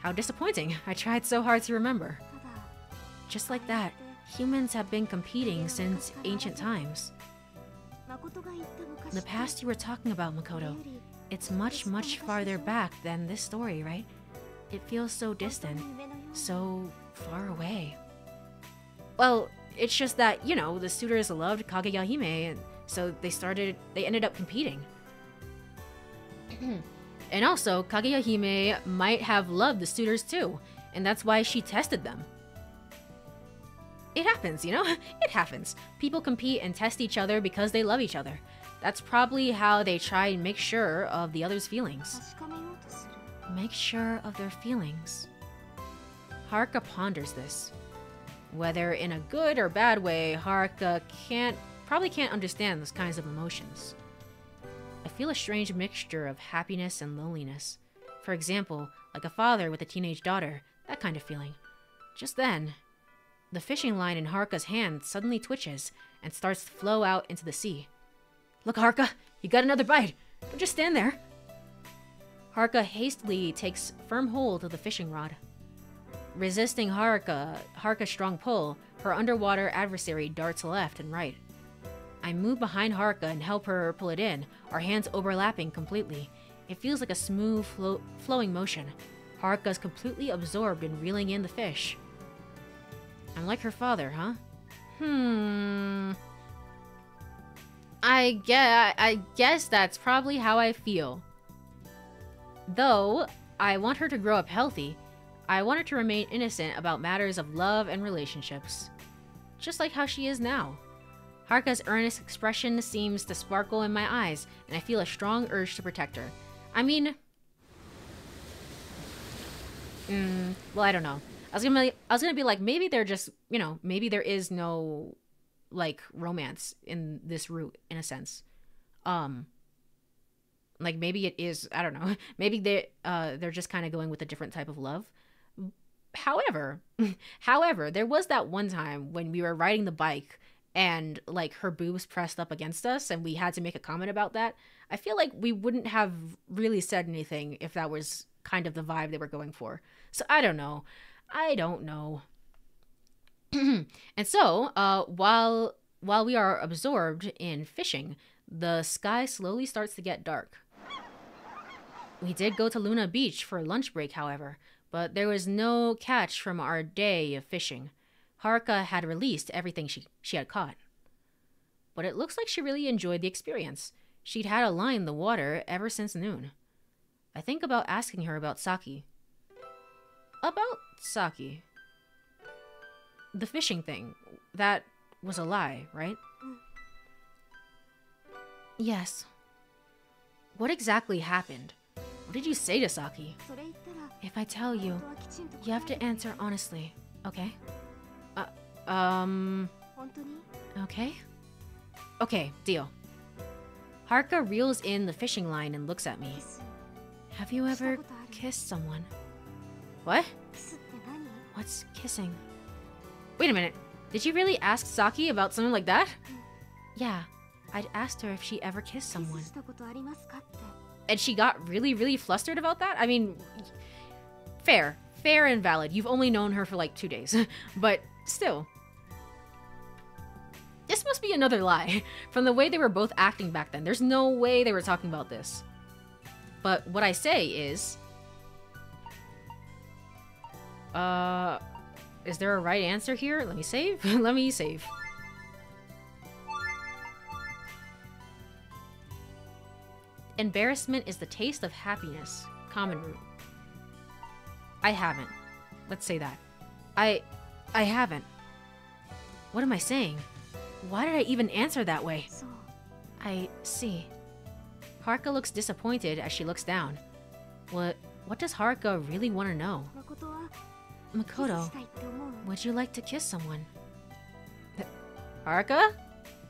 How disappointing. I tried so hard to remember. Just like that, Humans have been competing since ancient times. The past you were talking about, Makoto, it's much, much farther back than this story, right? It feels so distant, so far away. Well, it's just that, you know, the suitors loved Kaguya Hime, and so they ended up competing. And also, Kaguya Hime might have loved the suitors too, and that's why she tested them. It happens, you know? It happens. People compete and test each other because they love each other. That's probably how they try and make sure of the other's feelings. Make sure of their feelings. Haruka ponders this. Whether in a good or bad way, Haruka probably can't understand those kinds of emotions. I feel a strange mixture of happiness and loneliness. For example, like a father with a teenage daughter, that kind of feeling. Just then, the fishing line in Haruka's hand suddenly twitches and starts to flow out into the sea. Look, Haruka, you got another bite. Don't just stand there. Haruka hastily takes firm hold of the fishing rod. Resisting Haruka's strong pull, her underwater adversary darts left and right. I move behind Haruka and help her pull it in, our hands overlapping completely. It feels like a smooth, flowing motion. Haruka's completely absorbed in reeling in the fish. I'm like her father, huh? I guess that's probably how I feel. Though, I want her to grow up healthy. I want her to remain innocent about matters of love and relationships. Just like how she is now. Haruka's earnest expression seems to sparkle in my eyes, and I feel a strong urge to protect her. I mean... well, I don't know. I was gonna be like, maybe they're just, you know, maybe there is no, like, romance in this route, in a sense. Like, maybe it is, I don't know. Maybe they're just kind of going with a different type of love. However, there was that one time when we were riding the bike and, like, her boobs pressed up against us and we had to make a comment about that. I feel like we wouldn't have really said anything if that was kind of the vibe they were going for. So, I don't know. And so, while we are absorbed in fishing, the sky slowly starts to get dark. We did go to Luna Beach for lunch break, however, but there was no catch from our day of fishing. Haruka had released everything she had caught. But it looks like she really enjoyed the experience. She'd had a line in the water ever since noon. I think about asking her about Saki. About Saki. The fishing thing. That was a lie, right? Yes. What exactly happened? What did you say to Saki? If I tell you, you have to answer honestly, okay? Okay? Okay, deal. Haruka reels in the fishing line and looks at me. Have you ever kissed someone? What? What's kissing? Wait a minute. Did you really ask Saki about something like that? Yeah. I'd asked her if she ever kissed someone. And she got really, really flustered about that? I mean, fair. Fair and valid. You've only known her for like 2 days. But still. This must be another lie. From the way they were both acting back then. There's no way they were talking about this. But what I say is... is there a right answer here? Let me save. Let me save. Embarrassment is the taste of happiness. Common root. I haven't. Let's say that. I haven't. What am I saying? Why did I even answer that way? I see. Haruka looks disappointed as she looks down. What does Haruka really want to know? Makoto, would you like to kiss someone? Haruka?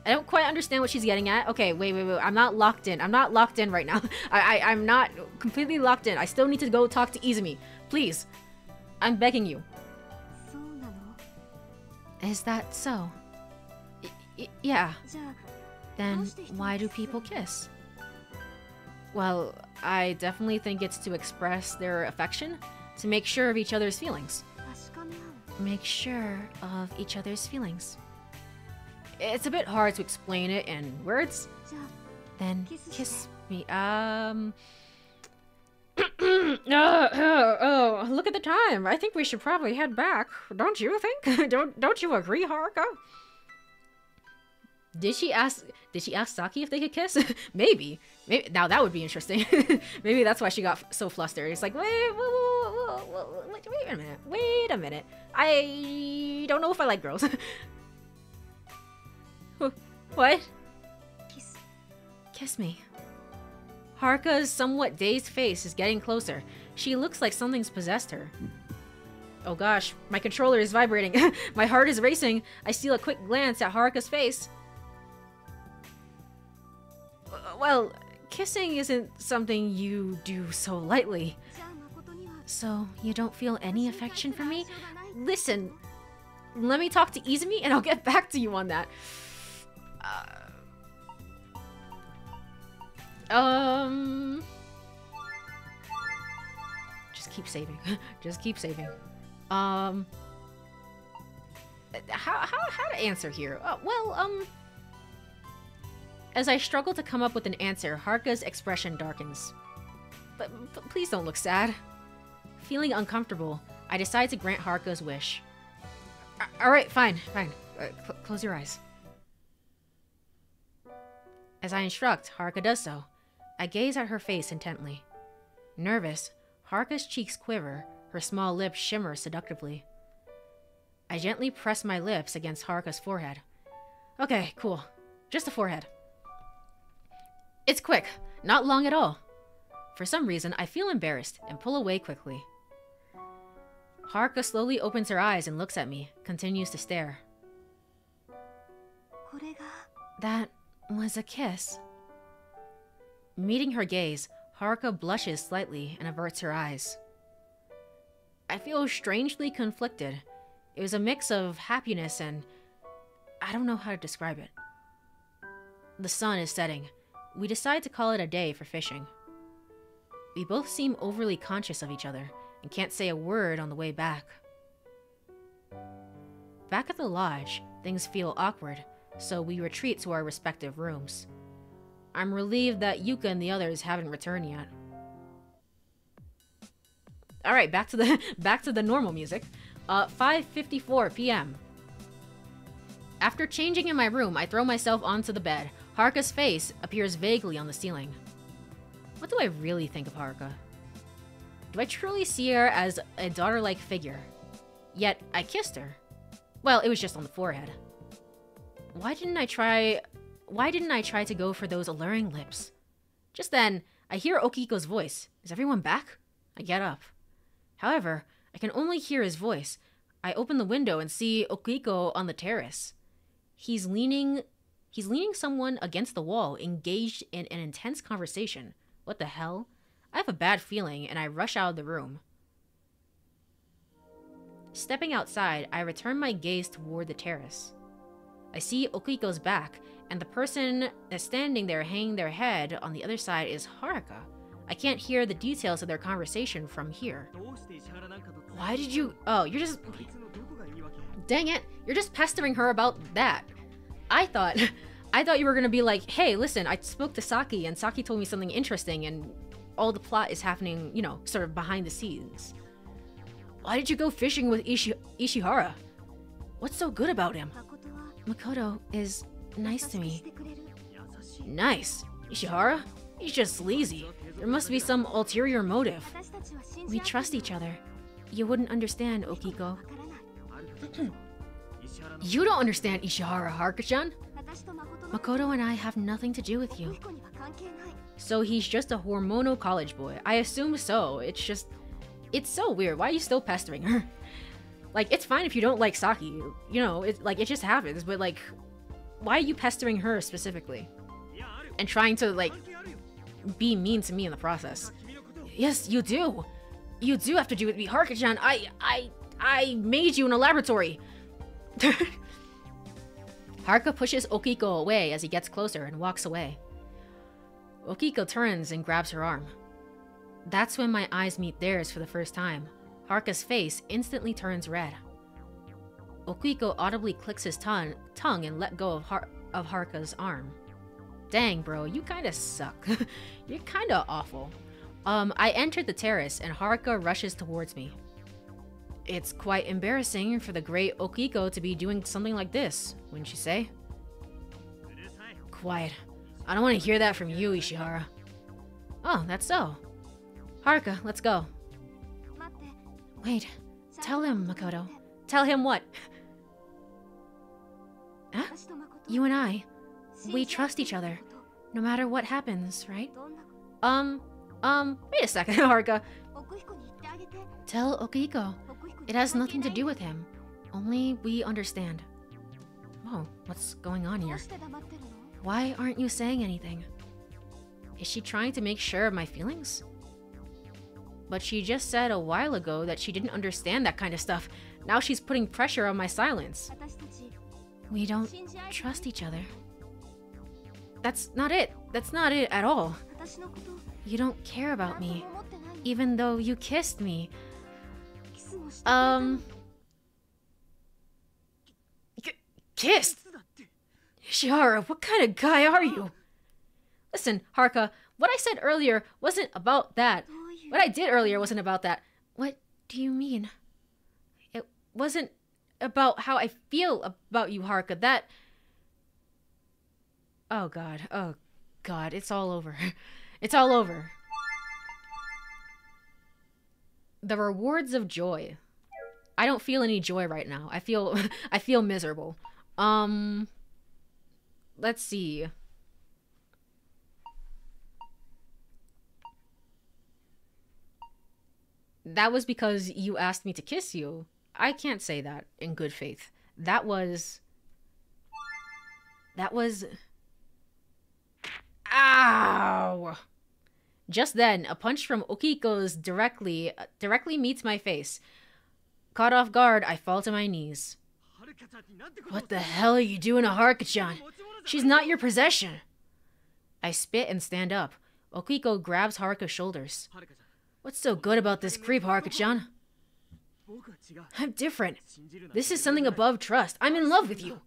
I don't quite understand what she's getting at. Okay, wait. I'm not locked in. I'm not locked in right now. I'm not completely locked in. I still need to go talk to Izumi. Please. I'm begging you. Is that so? Yeah. Then why do people kiss? Well, I definitely think it's to express their affection, to make sure of each other's feelings. make sure of each other's feelings. It's a bit hard to explain it in words. Then kiss me. Look at the time. I think we should probably head back. Don't you think? Don't you agree, Haruka? Did she ask Saki if they could kiss? Maybe. Now that would be interesting. Maybe that's why she got so flustered. It's like, wait a minute. Wait a minute. I don't know if I like girls. What? Kiss me. Haruka's somewhat dazed face is getting closer. She looks like something's possessed her. Oh gosh, my controller is vibrating. My heart is racing. I steal a quick glance at Haruka's face. Well, kissing isn't something you do so lightly. So, you don't feel any affection for me? Listen, let me talk to Izumi and I'll get back to you on that. Just keep saving. Just keep saving. How to answer here? As I struggle to come up with an answer, Haruka's expression darkens. But please don't look sad. Feeling uncomfortable, I decide to grant Haruka's wish. Alright, fine. Close your eyes. As I instruct, Haruka does so. I gaze at her face intently. Nervous, Haruka's cheeks quiver, her small lips shimmer seductively. I gently press my lips against Haruka's forehead. Okay, cool. Just the forehead. It's quick, not long at all. For some reason, I feel embarrassed and pull away quickly. Haruka slowly opens her eyes and looks at me, continues to stare. That was a kiss. Meeting her gaze, Haruka blushes slightly and averts her eyes. I feel strangely conflicted. It was a mix of happiness and... I don't know how to describe it. The sun is setting. We decide to call it a day for fishing. We both seem overly conscious of each other and can't say a word on the way back. Back at the lodge, things feel awkward, so we retreat to our respective rooms. I'm relieved that Yuka and the others haven't returned yet. Alright, back to the normal music. 5:54 p.m. After changing in my room, I throw myself onto the bed. Haruka's face appears vaguely on the ceiling. What do I really think of Haruka? Do I truly see her as a daughter-like figure? Yet, I kissed her. Well, it was just on the forehead. Why didn't I try to go for those alluring lips? Just then, I hear Okiko's voice. Is everyone back? I get up. However, I can only hear his voice. I open the window and see Okiko on the terrace. He's leaning someone against the wall, engaged in an intense conversation. What the hell? I have a bad feeling, and I rush out of the room. Stepping outside, I return my gaze toward the terrace. I see Okiko's back, and the person that's standing there hanging their head on the other side is Haruka. I can't hear the details of their conversation from here. Why did you... Oh, you're just... Dang it! You're just pestering her about that. I thought you were gonna be like, hey, listen, I spoke to Saki, and Saki told me something interesting, and all the plot is happening, you know, sort of behind the scenes. Why did you go fishing with Ishihara? What's so good about him? Makoto is nice to me. Nice? Ishihara? He's just sleazy. There must be some ulterior motive. We trust each other. You wouldn't understand, Okiko. You don't understand Ishihara, Haruka-chan. Makoto and I have nothing to do with you. So he's just a hormonal college boy. I assume so. It's so weird. Why are you still pestering her? Like, it's fine if you don't like Saki. You know, it just happens. But, like, why are you pestering her specifically? And trying to, like, be mean to me in the process. Yes, you do. You do have to do with me. Haruka-chan, I made you in a laboratory. Haruka pushes Okiko away as he gets closer and walks away. Okiko turns and grabs her arm. That's when my eyes meet theirs for the first time. Haruka's face instantly turns red. Okiko audibly clicks his tongue and let go of Haruka's arm. Dang, bro, you kinda suck. You're kinda awful. I entered the terrace and Haruka rushes towards me. It's quite embarrassing for the great Okiko to be doing something like this, wouldn't you say? Quiet. I don't want to hear that from you, Ishihara. Oh, that's so. Haruka, let's go. Wait, tell him, Makoto. Tell him what? Huh? You and I, we trust each other, no matter what happens, right? Wait a second, Haruka. Tell Okiko. It has nothing to do with him. Only we understand. Whoa, what's going on here? Why aren't you saying anything? Is she trying to make sure of my feelings? But she just said a while ago that she didn't understand that kind of stuff. Now she's putting pressure on my silence. We don't trust each other. That's not it. That's not it at all. You don't care about me, even though you kissed me. Kissed? Ishihara, what kind of guy are you? Listen, Haruka, what I said earlier wasn't about that. What I did earlier wasn't about that. What do you mean? It wasn't about how I feel about you, Haruka. That... Oh god, it's all over. It's all over. The rewards of joy. I don't feel any joy right now. I feel miserable. Let's see. That was because you asked me to kiss you. I can't say that in good faith. That was... Ow! Just then, a punch from Okiko's directly meets my face. Caught off guard, I fall to my knees. What the hell are you doing to Haruka-chan? She's not your possession. I spit and stand up. Okiko grabs Haruka's shoulders. What's so good about this creep, Haruka-chan? I'm different. This is something above trust. I'm in love with you.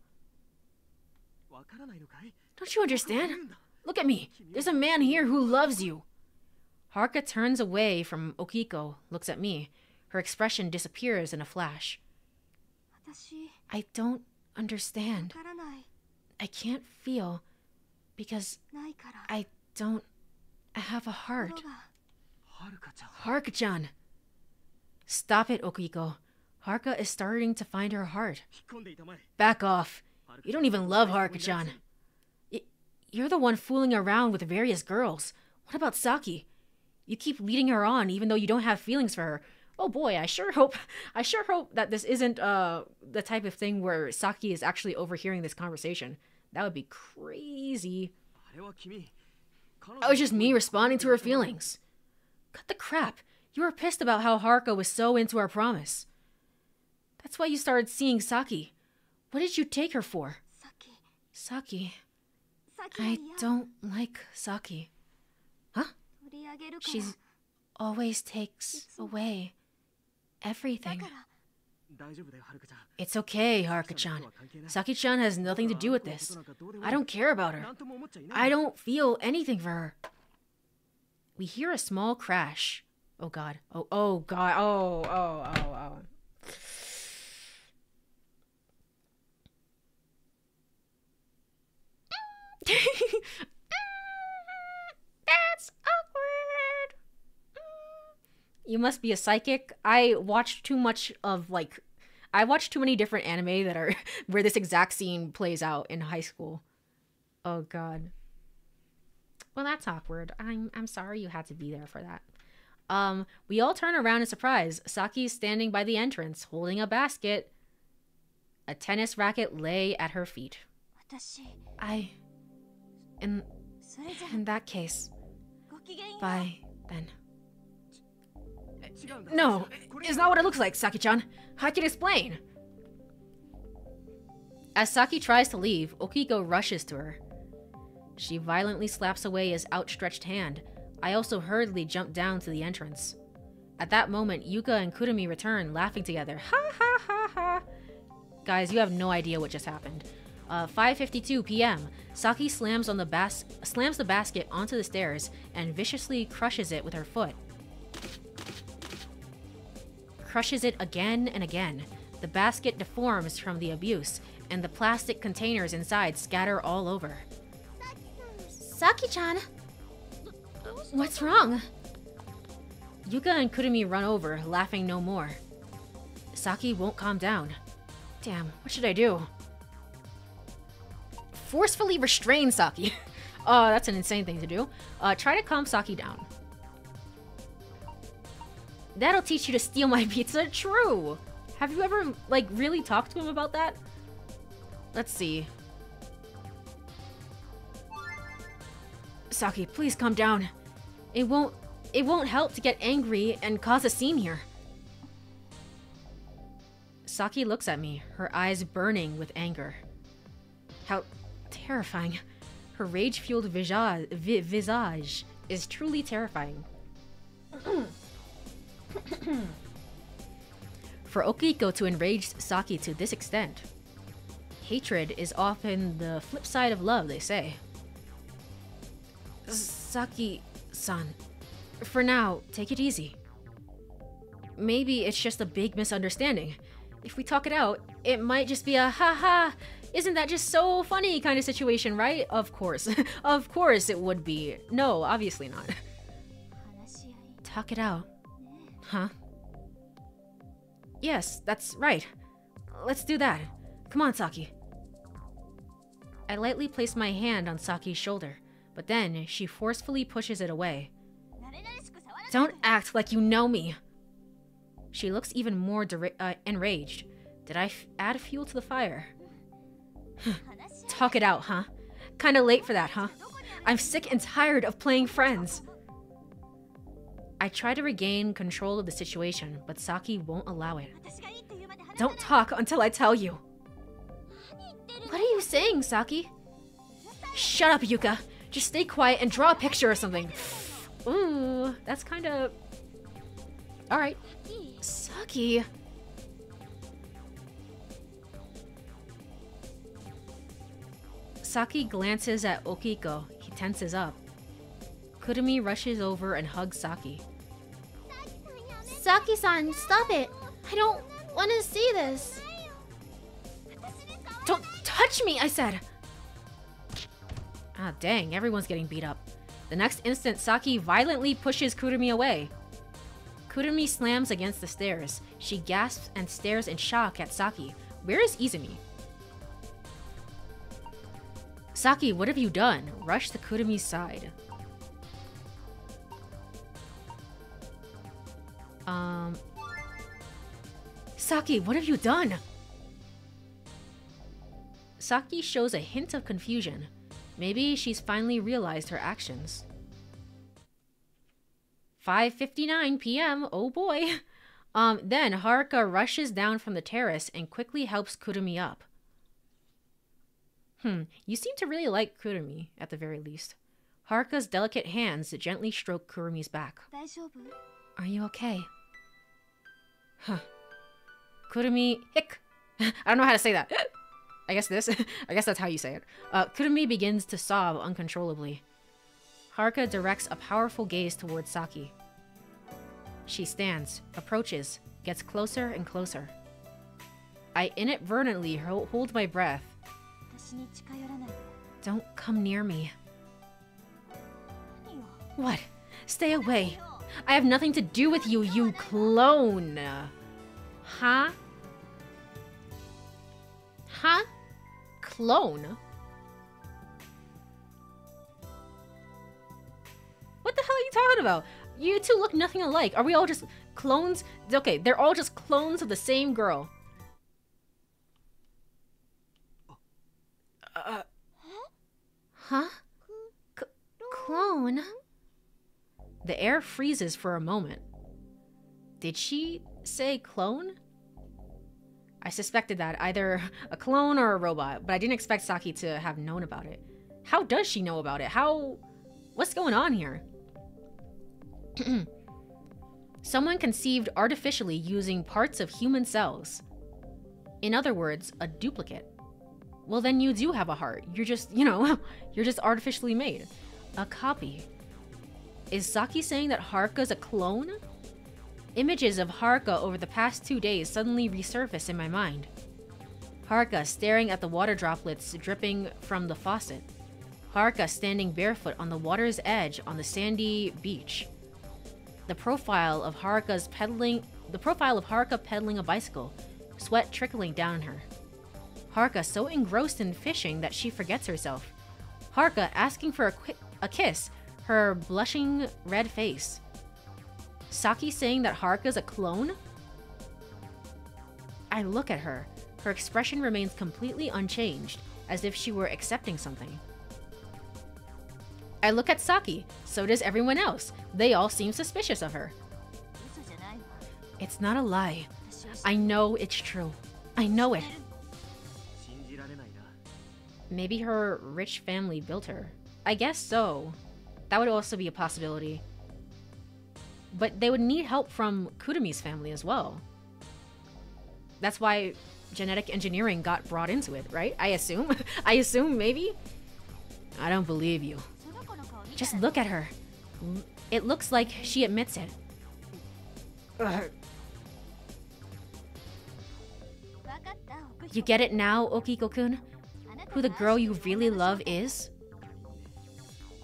Don't you understand? Look at me. There's a man here who loves you. Haruka turns away from Okiko, looks at me. Her expression disappears in a flash. I don't understand. I can't feel because I don't have a heart. Haruka-chan. Stop it, Okiko. Haruka is starting to find her heart. Back off. You don't even love Haruka-chan. You're the one fooling around with various girls. What about Saki? You keep leading her on even though you don't have feelings for her. Oh boy, I sure hope that this isn't the type of thing where Saki is actually overhearing this conversation. That would be crazy. That was just me responding to her feelings. Cut the crap. You were pissed about how Haruka was so into our promise. That's why you started seeing Saki. What did you take her for? Saki. I don't like Saki. Huh? She always takes away everything. It's okay, Haruka-chan. Saki-chan has nothing to do with this. I don't care about her. I don't feel anything for her. We hear a small crash. Oh god. Oh god. Oh. That's awkward. You must be a psychic. I watched too many different anime that are where this exact scene plays out in high school. Oh god. Well, that's awkward. I'm sorry you had to be there for that. We all turn around in surprise. Saki's standing by the entrance, holding a basket. A tennis racket lay at her feet. In that case, bye then. No, it's not what it looks like, Saki-chan. I can explain. As Saki tries to leave, Okiko rushes to her. She violently slaps away his outstretched hand. I also hurriedly jump down to the entrance. At that moment, Yuka and Kurumi return, laughing together. Ha ha ha ha! Guys, you have no idea what just happened. 5:52 p.m. Saki slams the basket onto the stairs and viciously crushes it with her foot. Crushes it again and again. The basket deforms from the abuse, and the plastic containers inside scatter all over. Saki-chan! What's wrong? Yuka and Kurumi run over, laughing no more. Saki won't calm down. Damn, what should I do? Forcefully restrain Saki. That's an insane thing to do. Try to calm Saki down. That'll teach you to steal my pizza. True. Have you ever, like, really talked to him about that? Let's see. Saki, please calm down. It won't help to get angry and cause a scene here. Saki looks at me, her eyes burning with anger. How terrifying. Her rage-fueled visage is truly terrifying. For Okiko to enrage Saki to this extent. Hatred is often the flip side of love, they say. Saki-san, for now, take it easy. Maybe it's just a big misunderstanding. If we talk it out, it might just be a haha, isn't that just so funny kind of situation, right? Of course. Of course it would be. No, obviously not. Talk it out. Huh? Yes, that's right. Let's do that. Come on, Saki. I lightly place my hand on Saki's shoulder, but then she forcefully pushes it away. Don't act like you know me. She looks even more enraged. Did I add fuel to the fire? Talk it out, huh? Kinda late for that, huh? I'm sick and tired of playing friends. I try to regain control of the situation, but Saki won't allow it. Don't talk until I tell you. What are you saying, Saki? Shut up, Yuka. Just stay quiet and draw a picture or something. Ooh, that's kind of... Alright. Saki. Saki glances at Okiko. He tenses up. Kurumi rushes over and hugs Saki. Saki-san, stop it! I don't want to see this. Don't touch me, I said! Ah, dang, everyone's getting beat up. The next instant, Saki violently pushes Kurumi away. Kurumi slams against the stairs. She gasps and stares in shock at Saki. Where is Izumi? Saki, what have you done? Rush to Kurumi's side. Saki, what have you done? Saki shows a hint of confusion. Maybe she's finally realized her actions. 5:59 p.m. Oh boy. Then Haruka rushes down from the terrace and quickly helps Kurumi up. You seem to really like Kurumi, at the very least. Haruka's delicate hands gently stroke Kurumi's back. Are you okay? Huh. Kurumi... Hick! I don't know how to say that. I guess that's how you say it. Kurumi begins to sob uncontrollably. Haruka directs a powerful gaze towards Saki. She stands, approaches, gets closer and closer. I inadvertently hold my breath. Don't come near me. What? Stay away. I have nothing to do with you, you clone. Huh? Huh? Clone? What the hell are you talking about? You two look nothing alike. Are we all just clones? Okay, they're all just clones of the same girl. Huh? Clone? The air freezes for a moment. Did she say clone? I suspected that, either a clone or a robot, but I didn't expect Saki to have known about it. How does she know about it? What's going on here? Someone conceived artificially using parts of human cells. In other words, a duplicate. Well, then you do have a heart. You're just, you're just artificially made. A copy. Is Saki saying that Haruka's a clone? Images of Haruka over the past 2 days suddenly resurface in my mind. Haruka staring at the water droplets dripping from the faucet. Haruka standing barefoot on the water's edge on the sandy beach. The profile of Haruka pedaling a bicycle, sweat trickling down her. Haruka so engrossed in fishing that she forgets herself. Haruka asking for a kiss, her blushing red face. Saki saying that Haruka's a clone? I look at her. Her expression remains completely unchanged, as if she were accepting something. I look at Saki. So does everyone else. They all seem suspicious of her. It's not a lie. I know it's true. I know it. Maybe her rich family built her. I guess so. That would also be a possibility. But they would need help from Kurumi's family as well. That's why genetic engineering got brought into it, right? I assume. I assume, maybe? I don't believe you. Just look at her. It looks like she admits it. You get it now, Okiko-kun? Who the girl you really love is?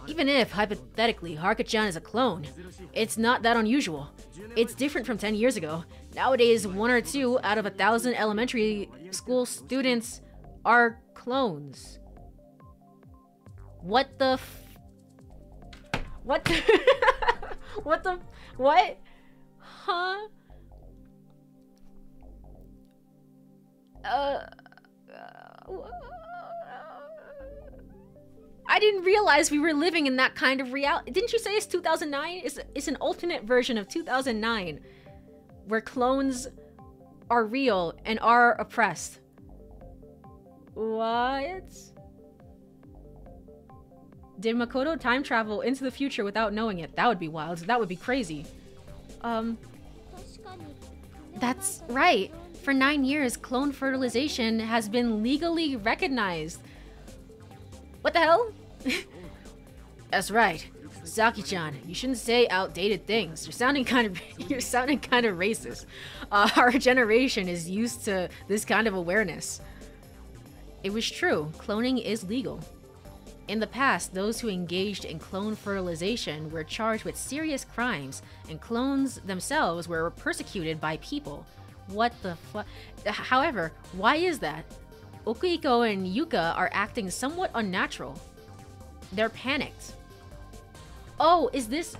Even if, hypothetically, Haruka-chan is a clone, it's not that unusual. It's different from 10 years ago. Nowadays, 1 or 2 out of 1,000 elementary school students are clones. What the What the What the what? Huh? I didn't realize we were living in that kind of reality. Didn't you say it's 2009? It's an alternate version of 2009 where clones are real and are oppressed. What? Did Makoto time travel into the future without knowing it? That would be wild. That would be crazy. That's right. For 9 years, clone fertilization has been legally recognized. What the hell? That's right. Saki-chan, you shouldn't say outdated things. You're sounding kind of racist. Our generation is used to this kind of awareness. It was true. Cloning is legal. In the past, those who engaged in clone fertilization were charged with serious crimes, and clones themselves were persecuted by people. What the fuck? However, why is that? Okuiko and Yuka are acting somewhat unnatural. They're panicked. Oh, is this...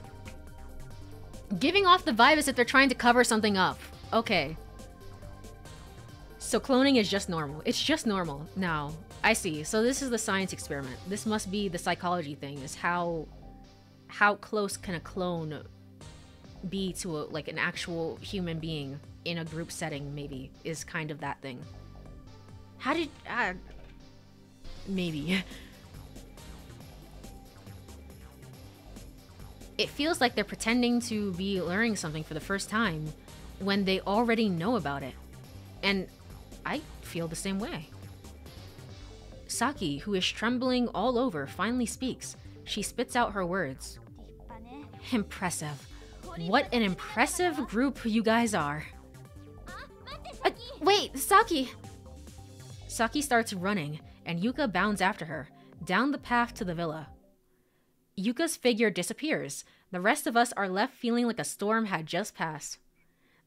Giving off the vibe as if they're trying to cover something up. Okay. So cloning is just normal. It's just normal now. I see. So this is the science experiment. This must be the psychology thing, is how close can a clone be to like an actual human being in a group setting, maybe, is kind of that thing. How did... maybe. It feels like they're pretending to be learning something for the first time when they already know about it. And I feel the same way. Saki, who is trembling all over, finally speaks. She spits out her words. Impressive. What an impressive group you guys are. Wait, Saki! Saki starts running, and Yuka bounds after her, down the path to the villa. Yuka's figure disappears. The rest of us are left feeling like a storm had just passed.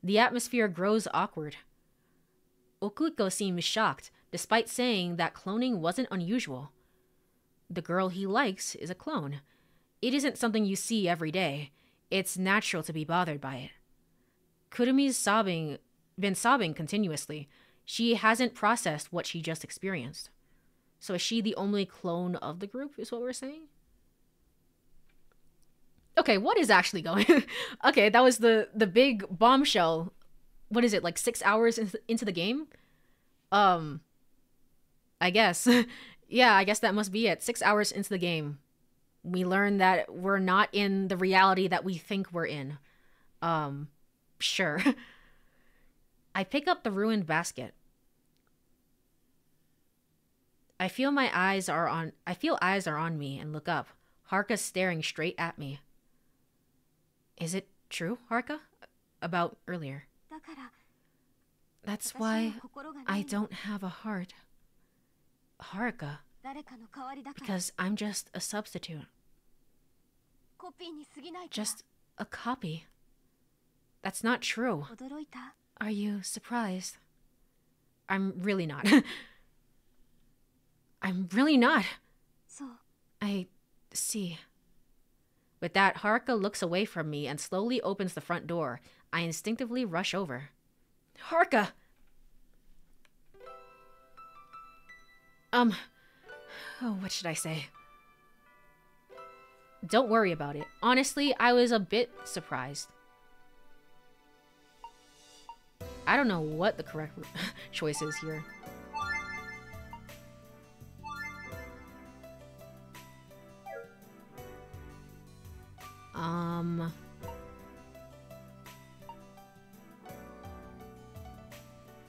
The atmosphere grows awkward. Okuiko seems shocked, despite saying that cloning wasn't unusual. The girl he likes is a clone. It isn't something you see every day. It's natural to be bothered by it. Kurumi's been sobbing continuously. She hasn't processed what she just experienced. So is she the only clone of the group, is what we're saying? Okay, what is actually going on? Okay, that was the big bombshell. What is it, like 6 hours into the game? I guess. Yeah, I guess that must be it. 6 hours into the game. We learn that we're not in the reality that we think we're in. Sure. I pick up the ruined basket. I feel eyes are on me and look up. Haruka's staring straight at me. Is it true, Haruka? About earlier. That's why I don't have a heart. Haruka. Because I'm just a substitute. Just a copy. That's not true. Are you surprised? I'm really not. I'm really not. I see. With that, Haruka looks away from me and slowly opens the front door. I instinctively rush over. Haruka! Oh, what should I say? Don't worry about it. Honestly, I was a bit surprised. I don't know what the correct choice is here.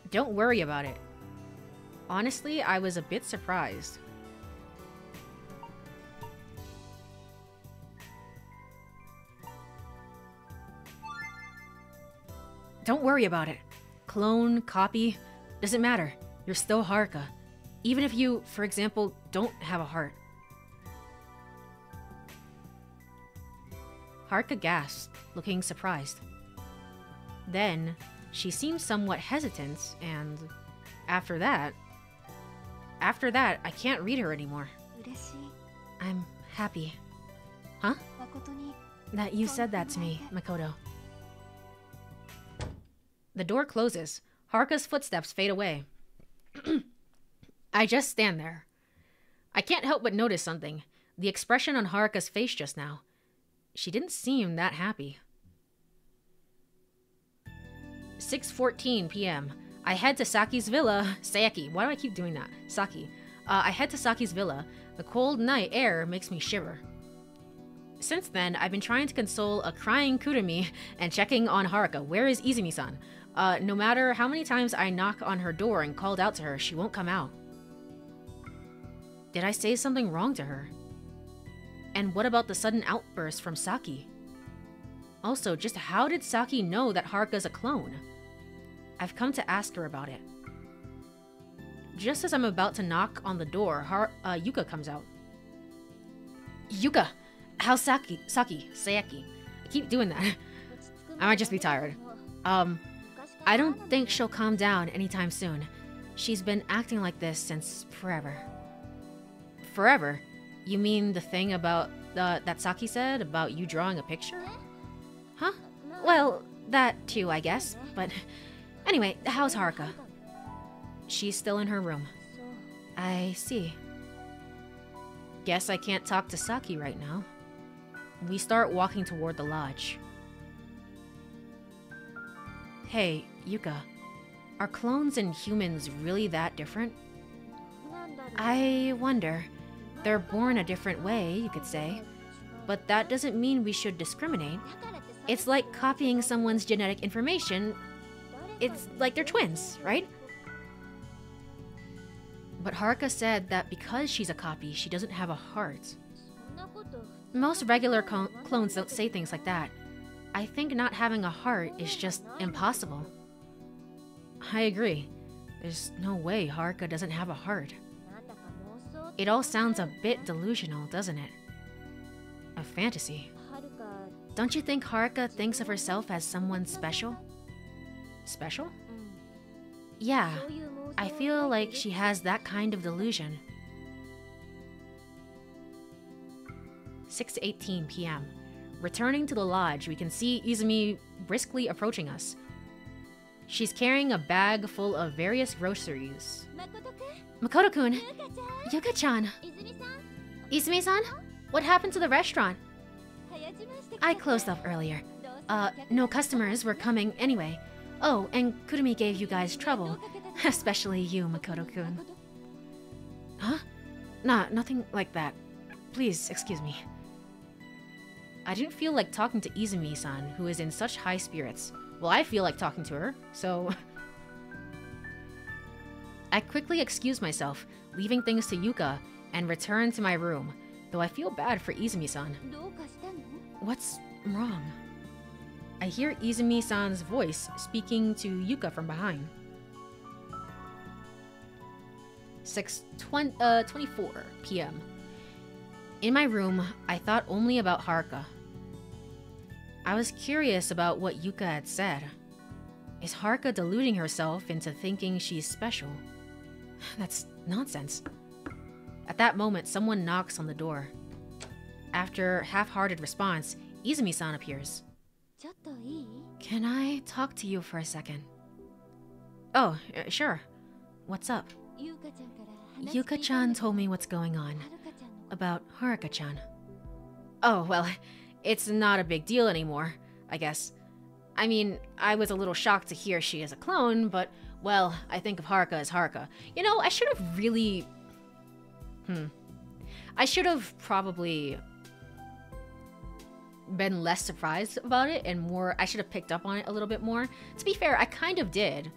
Don't worry about it. Honestly, I was a bit surprised. Don't worry about it. Clone, copy, doesn't matter. You're still Haruka. Even if you, for example, don't have a heart. Haruka gasped, looking surprised. Then, she seemed somewhat hesitant, and after that, I can't read her anymore. I'm happy. Huh? That you said that to me, Makoto. The door closes. Haruka's footsteps fade away. I just stand there. I can't help but notice something. The expression on Haruka's face just now. She didn't seem that happy. 6:14 p.m. I head to Saki's villa. Sayaki. Why do I keep doing that? Saki. I head to Saki's villa. The cold night air makes me shiver. Since then, I've been trying to console a crying Kurumi and checking on Haruka. Where is Izumi-san? No matter how many times I knock on her door and called out to her, she won't come out. Did I say something wrong to her? And what about the sudden outburst from Saki? Also, just how did Saki know that Haruka's a clone? I've come to ask her about it. Just as I'm about to knock on the door, Yuka comes out. Yuka! How's Sayaki? I keep doing that. I might just be tired. I don't think she'll calm down anytime soon. She's been acting like this since forever. Forever? You mean the thing about that Saki said about you drawing a picture? Huh? Well, that too, I guess. But anyway, how's Haruka? She's still in her room. I see. Guess I can't talk to Saki right now. We start walking toward the lodge. Hey, Yuka. Are clones and humans really that different? I wonder. They're born a different way, you could say. But that doesn't mean we should discriminate. It's like copying someone's genetic information. It's like they're twins, right? But Haruka said that because she's a copy, she doesn't have a heart. Most regular clones don't say things like that. I think not having a heart is just impossible. I agree. There's no way Haruka doesn't have a heart. It all sounds a bit delusional, doesn't it? A fantasy. Don't you think Haruka thinks of herself as someone special? Special? Yeah, I feel like she has that kind of delusion. 6:18 p.m. Returning to the lodge, we can see Izumi briskly approaching us. She's carrying a bag full of various groceries. Makoto-kun! Yuka-chan! Izumi-san? What happened to the restaurant? I closed up earlier. No customers were coming anyway. Oh, and Kurumi gave you guys trouble. Especially you, Makoto-kun. Huh? Nah, nothing like that. Please, excuse me. I didn't feel like talking to Izumi-san, who is in such high spirits. Well, I feel like talking to her, so... I quickly excused myself, leaving things to Yuka, and returned to my room, though I feel bad for Izumi-san. What's wrong? I hear Izumi-san's voice speaking to Yuka from behind. 6:24 p.m. In my room, I thought only about Haruka. I was curious about what Yuka had said. Is Haruka deluding herself into thinking she's special? That's nonsense. At that moment, someone knocks on the door. After half-hearted response, Izumi-san appears. Can I talk to you for a second? Oh, sure. What's up? Yuka-chan told me what's going on. About Haruka-chan. Oh, well, it's not a big deal anymore, I guess. I mean, I was a little shocked to hear she is a clone, but, well, I think of Haruka as Haruka. You know, I should have really... I should have probably been less surprised about it and more... I should have picked up on it a little bit more. To be fair, I kind of did.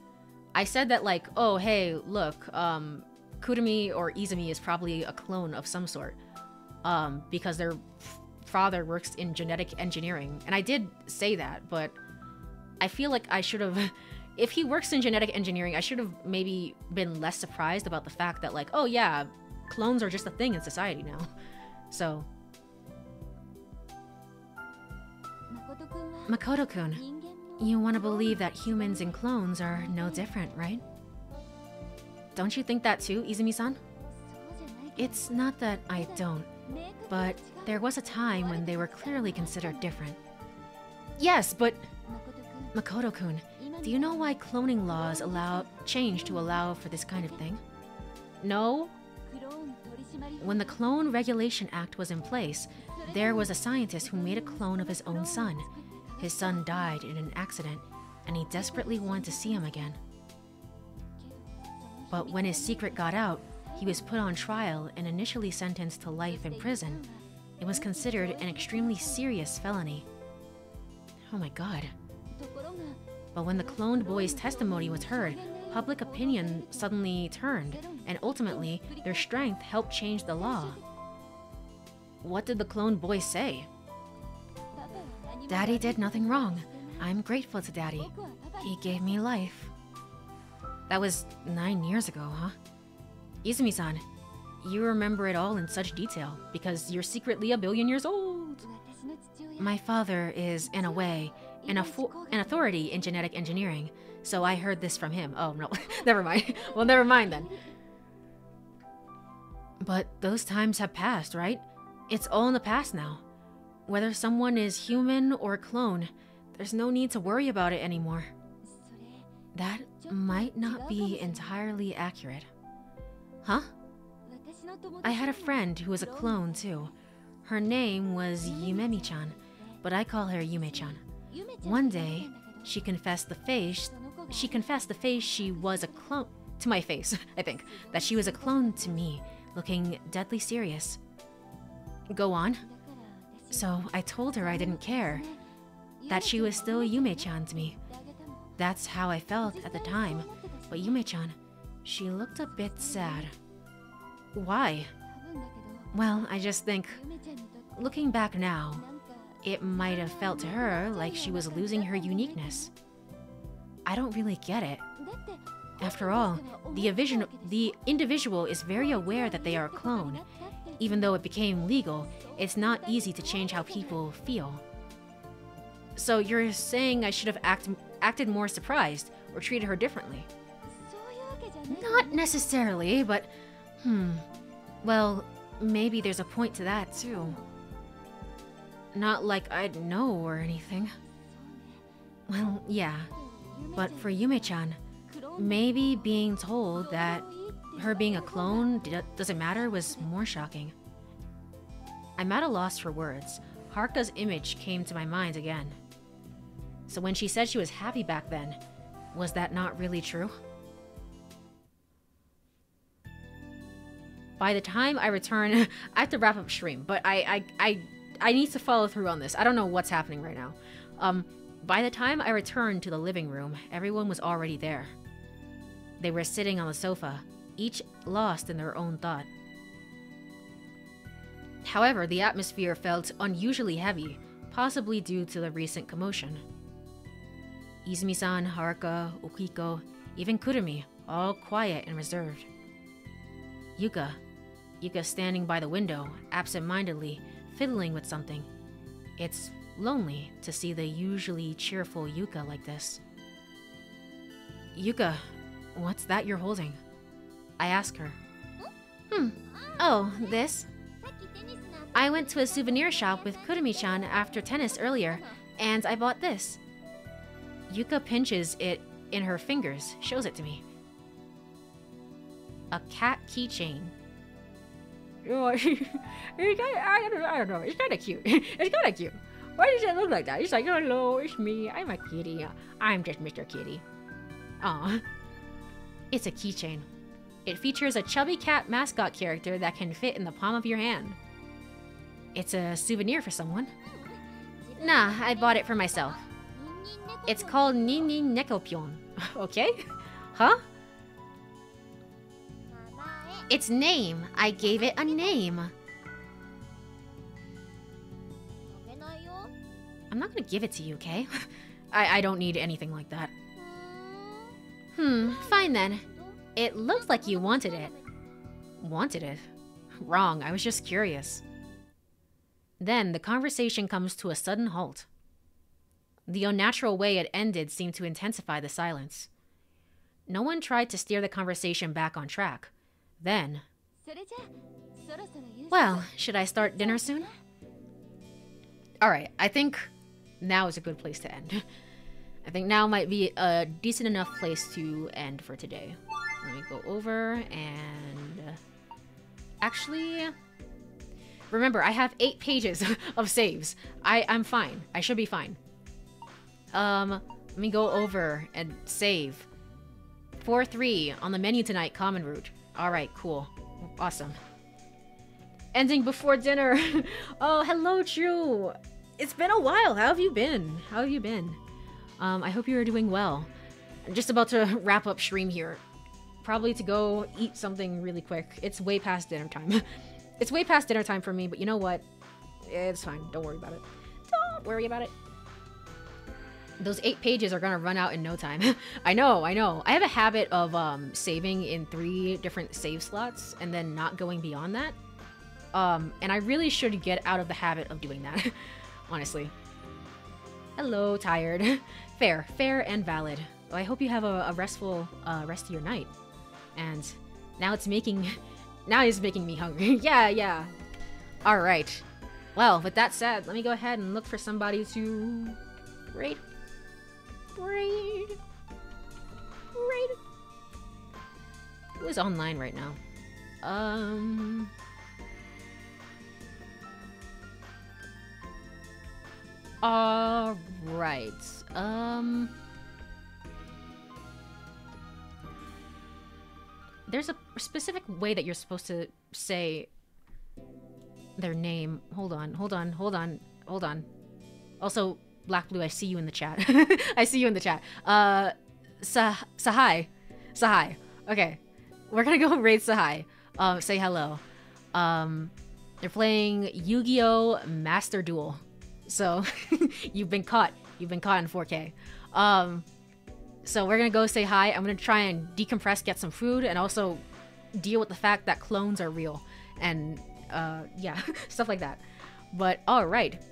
I said that, like, oh, hey, look, Kurumi or Izumi is probably a clone of some sort. Because their father works in genetic engineering. And I did say that, but I feel like I should have... If he works in genetic engineering, I should have maybe been less surprised about the fact that, like, oh yeah, clones are just a thing in society now. So... Makoto-kun, you want to believe that humans and clones are no different, right? Don't you think that too, Izumi-san? It's not that I don't, but there was a time when they were clearly considered different. Yes, but... Makoto-kun, do you know why cloning laws change to allow for this kind of thing? No? When the Clone Regulation Act was in place, there was a scientist who made a clone of his own son. His son died in an accident, and he desperately wanted to see him again. But when his secret got out, he was put on trial and initially sentenced to life in prison. It was considered an extremely serious felony. Oh my god. But when the cloned boy's testimony was heard, public opinion suddenly turned, and ultimately, their strength helped change the law. What did the cloned boy say? Daddy did nothing wrong. I'm grateful to Daddy. He gave me life. That was 9 years ago, huh? Izumi-san, you remember it all in such detail because you're secretly a billion years old. My father is, in a way, an authority in genetic engineering, so I heard this from him. Oh, no, never mind. Well, never mind then. But those times have passed, right? It's all in the past now. Whether someone is human or clone, there's no need to worry about it anymore. That might not be entirely accurate. Huh? I had a friend who was a clone too. Her name was Yumemi-chan, but I call her Yume-chan. One day, she confessed the face she was a clone to my face, I think, that she was a clone to me, looking deadly serious. Go on. So I told her I didn't care, that she was still Yume-chan to me. That's how I felt at the time, but Yume-chan, she looked a bit sad. Why? Well, I just think, looking back now, it might have felt to her like she was losing her uniqueness. I don't really get it. After all, the individual is very aware that they are a clone. Even though it became legal, it's not easy to change how people feel. So you're saying I should have acted more surprised or treated her differently? Not necessarily, but... Well, maybe there's a point to that too. Not like I'd know or anything. Well, yeah. But for Yume-chan, maybe being told that her being a clone doesn't matter was more shocking. I'm at a loss for words. Haruka's image came to my mind again. So when she said she was happy back then, was that not really true? By the time I return, I have to wrap up stream, but I need to follow through on this. I don't know what's happening right now. By the time I returned to the living room, everyone was already there. They were sitting on the sofa, each lost in their own thought. However, the atmosphere felt unusually heavy, possibly due to the recent commotion. Izumi-san, Haruka, Okiko, even Kurumi, all quiet and reserved. Yuka standing by the window, absent-mindedly, fiddling with something. It's lonely to see the usually cheerful Yuka like this. Yuka, what's that you're holding? I ask her. Oh, this? I went to a souvenir shop with Kurumi-chan after tennis earlier, and I bought this. Yuka pinches it in her fingers, shows it to me. A cat keychain. I don't know, it's kinda cute. It's kinda cute. Why does it look like that? It's like, hello, it's me, I'm a kitty. I'm just Mr. Kitty. Aw. It's a keychain. It features a chubby cat mascot character that can fit in the palm of your hand. It's a souvenir for someone. Nah, I bought it for myself. It's called Nini Nekopyon. Okay? Huh? Its name. I gave it a name. I'm not gonna give it to you, okay? I don't need anything like that. Fine then. It looks like you wanted it. Wanted it? Wrong, I was just curious. Then the conversation comes to a sudden halt. The unnatural way it ended seemed to intensify the silence. No one tried to steer the conversation back on track. Then... Well, should I start dinner soon? Alright, I think now is a good place to end. I think now might be a decent enough place to end for today. Let me go over and... Actually... Remember, I have 8 pages of saves. I'm fine. I should be fine. Let me go over and save. 4-3 on the menu tonight, common route. Alright, cool. Awesome. Ending before dinner. Oh, hello, Drew. It's been a while. How have you been? How have you been? I hope you are doing well. I'm just about to wrap up stream here. Probably to go eat something really quick. It's way past dinner time. It's way past dinner time for me, but you know what? It's fine. Don't worry about it. Don't worry about it. Those 8 pages are gonna run out in no time. I know. I have a habit of saving in 3 different save slots and then not going beyond that. And I really should get out of the habit of doing that. Honestly. Hello, tired. Fair and valid. Well, I hope you have a restful rest of your night. And now it's making me hungry. Yeah. Alright. Well, with that said, let me go ahead and look for somebody to raid. Who is online right now? Alright. There's a specific way that you're supposed to say their name. Hold on. Also, Black Blue, I see you in the chat. I see you in the chat. Sahai. Okay. We're gonna go raid Sahai. Say hello. They're playing Yu-Gi-Oh! Master Duel. So, you've been caught. You've been caught in 4K. So we're gonna go say hi. I'm gonna try and decompress, get some food, and also deal with the fact that clones are real. And, yeah, stuff like that. But, alright.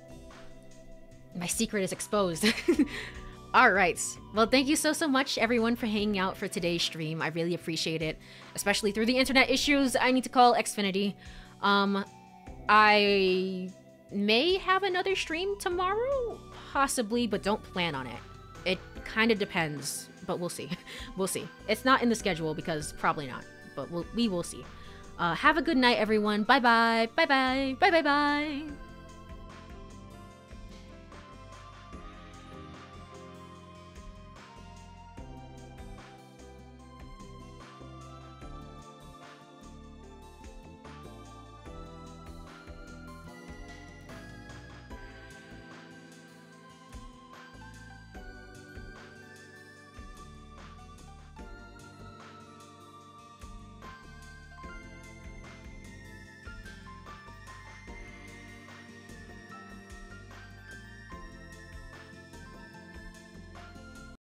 My secret is exposed. Alright. Well, thank you so much, everyone, for hanging out for today's stream. I really appreciate it. Especially through the internet issues I need to call Xfinity. I may have another stream tomorrow? Possibly, but don't plan on it. It kind of depends, but we'll see. We'll see. It's not in the schedule because probably not, but we will see. Have a good night, everyone. Bye-bye. Bye-bye. Bye-bye-bye.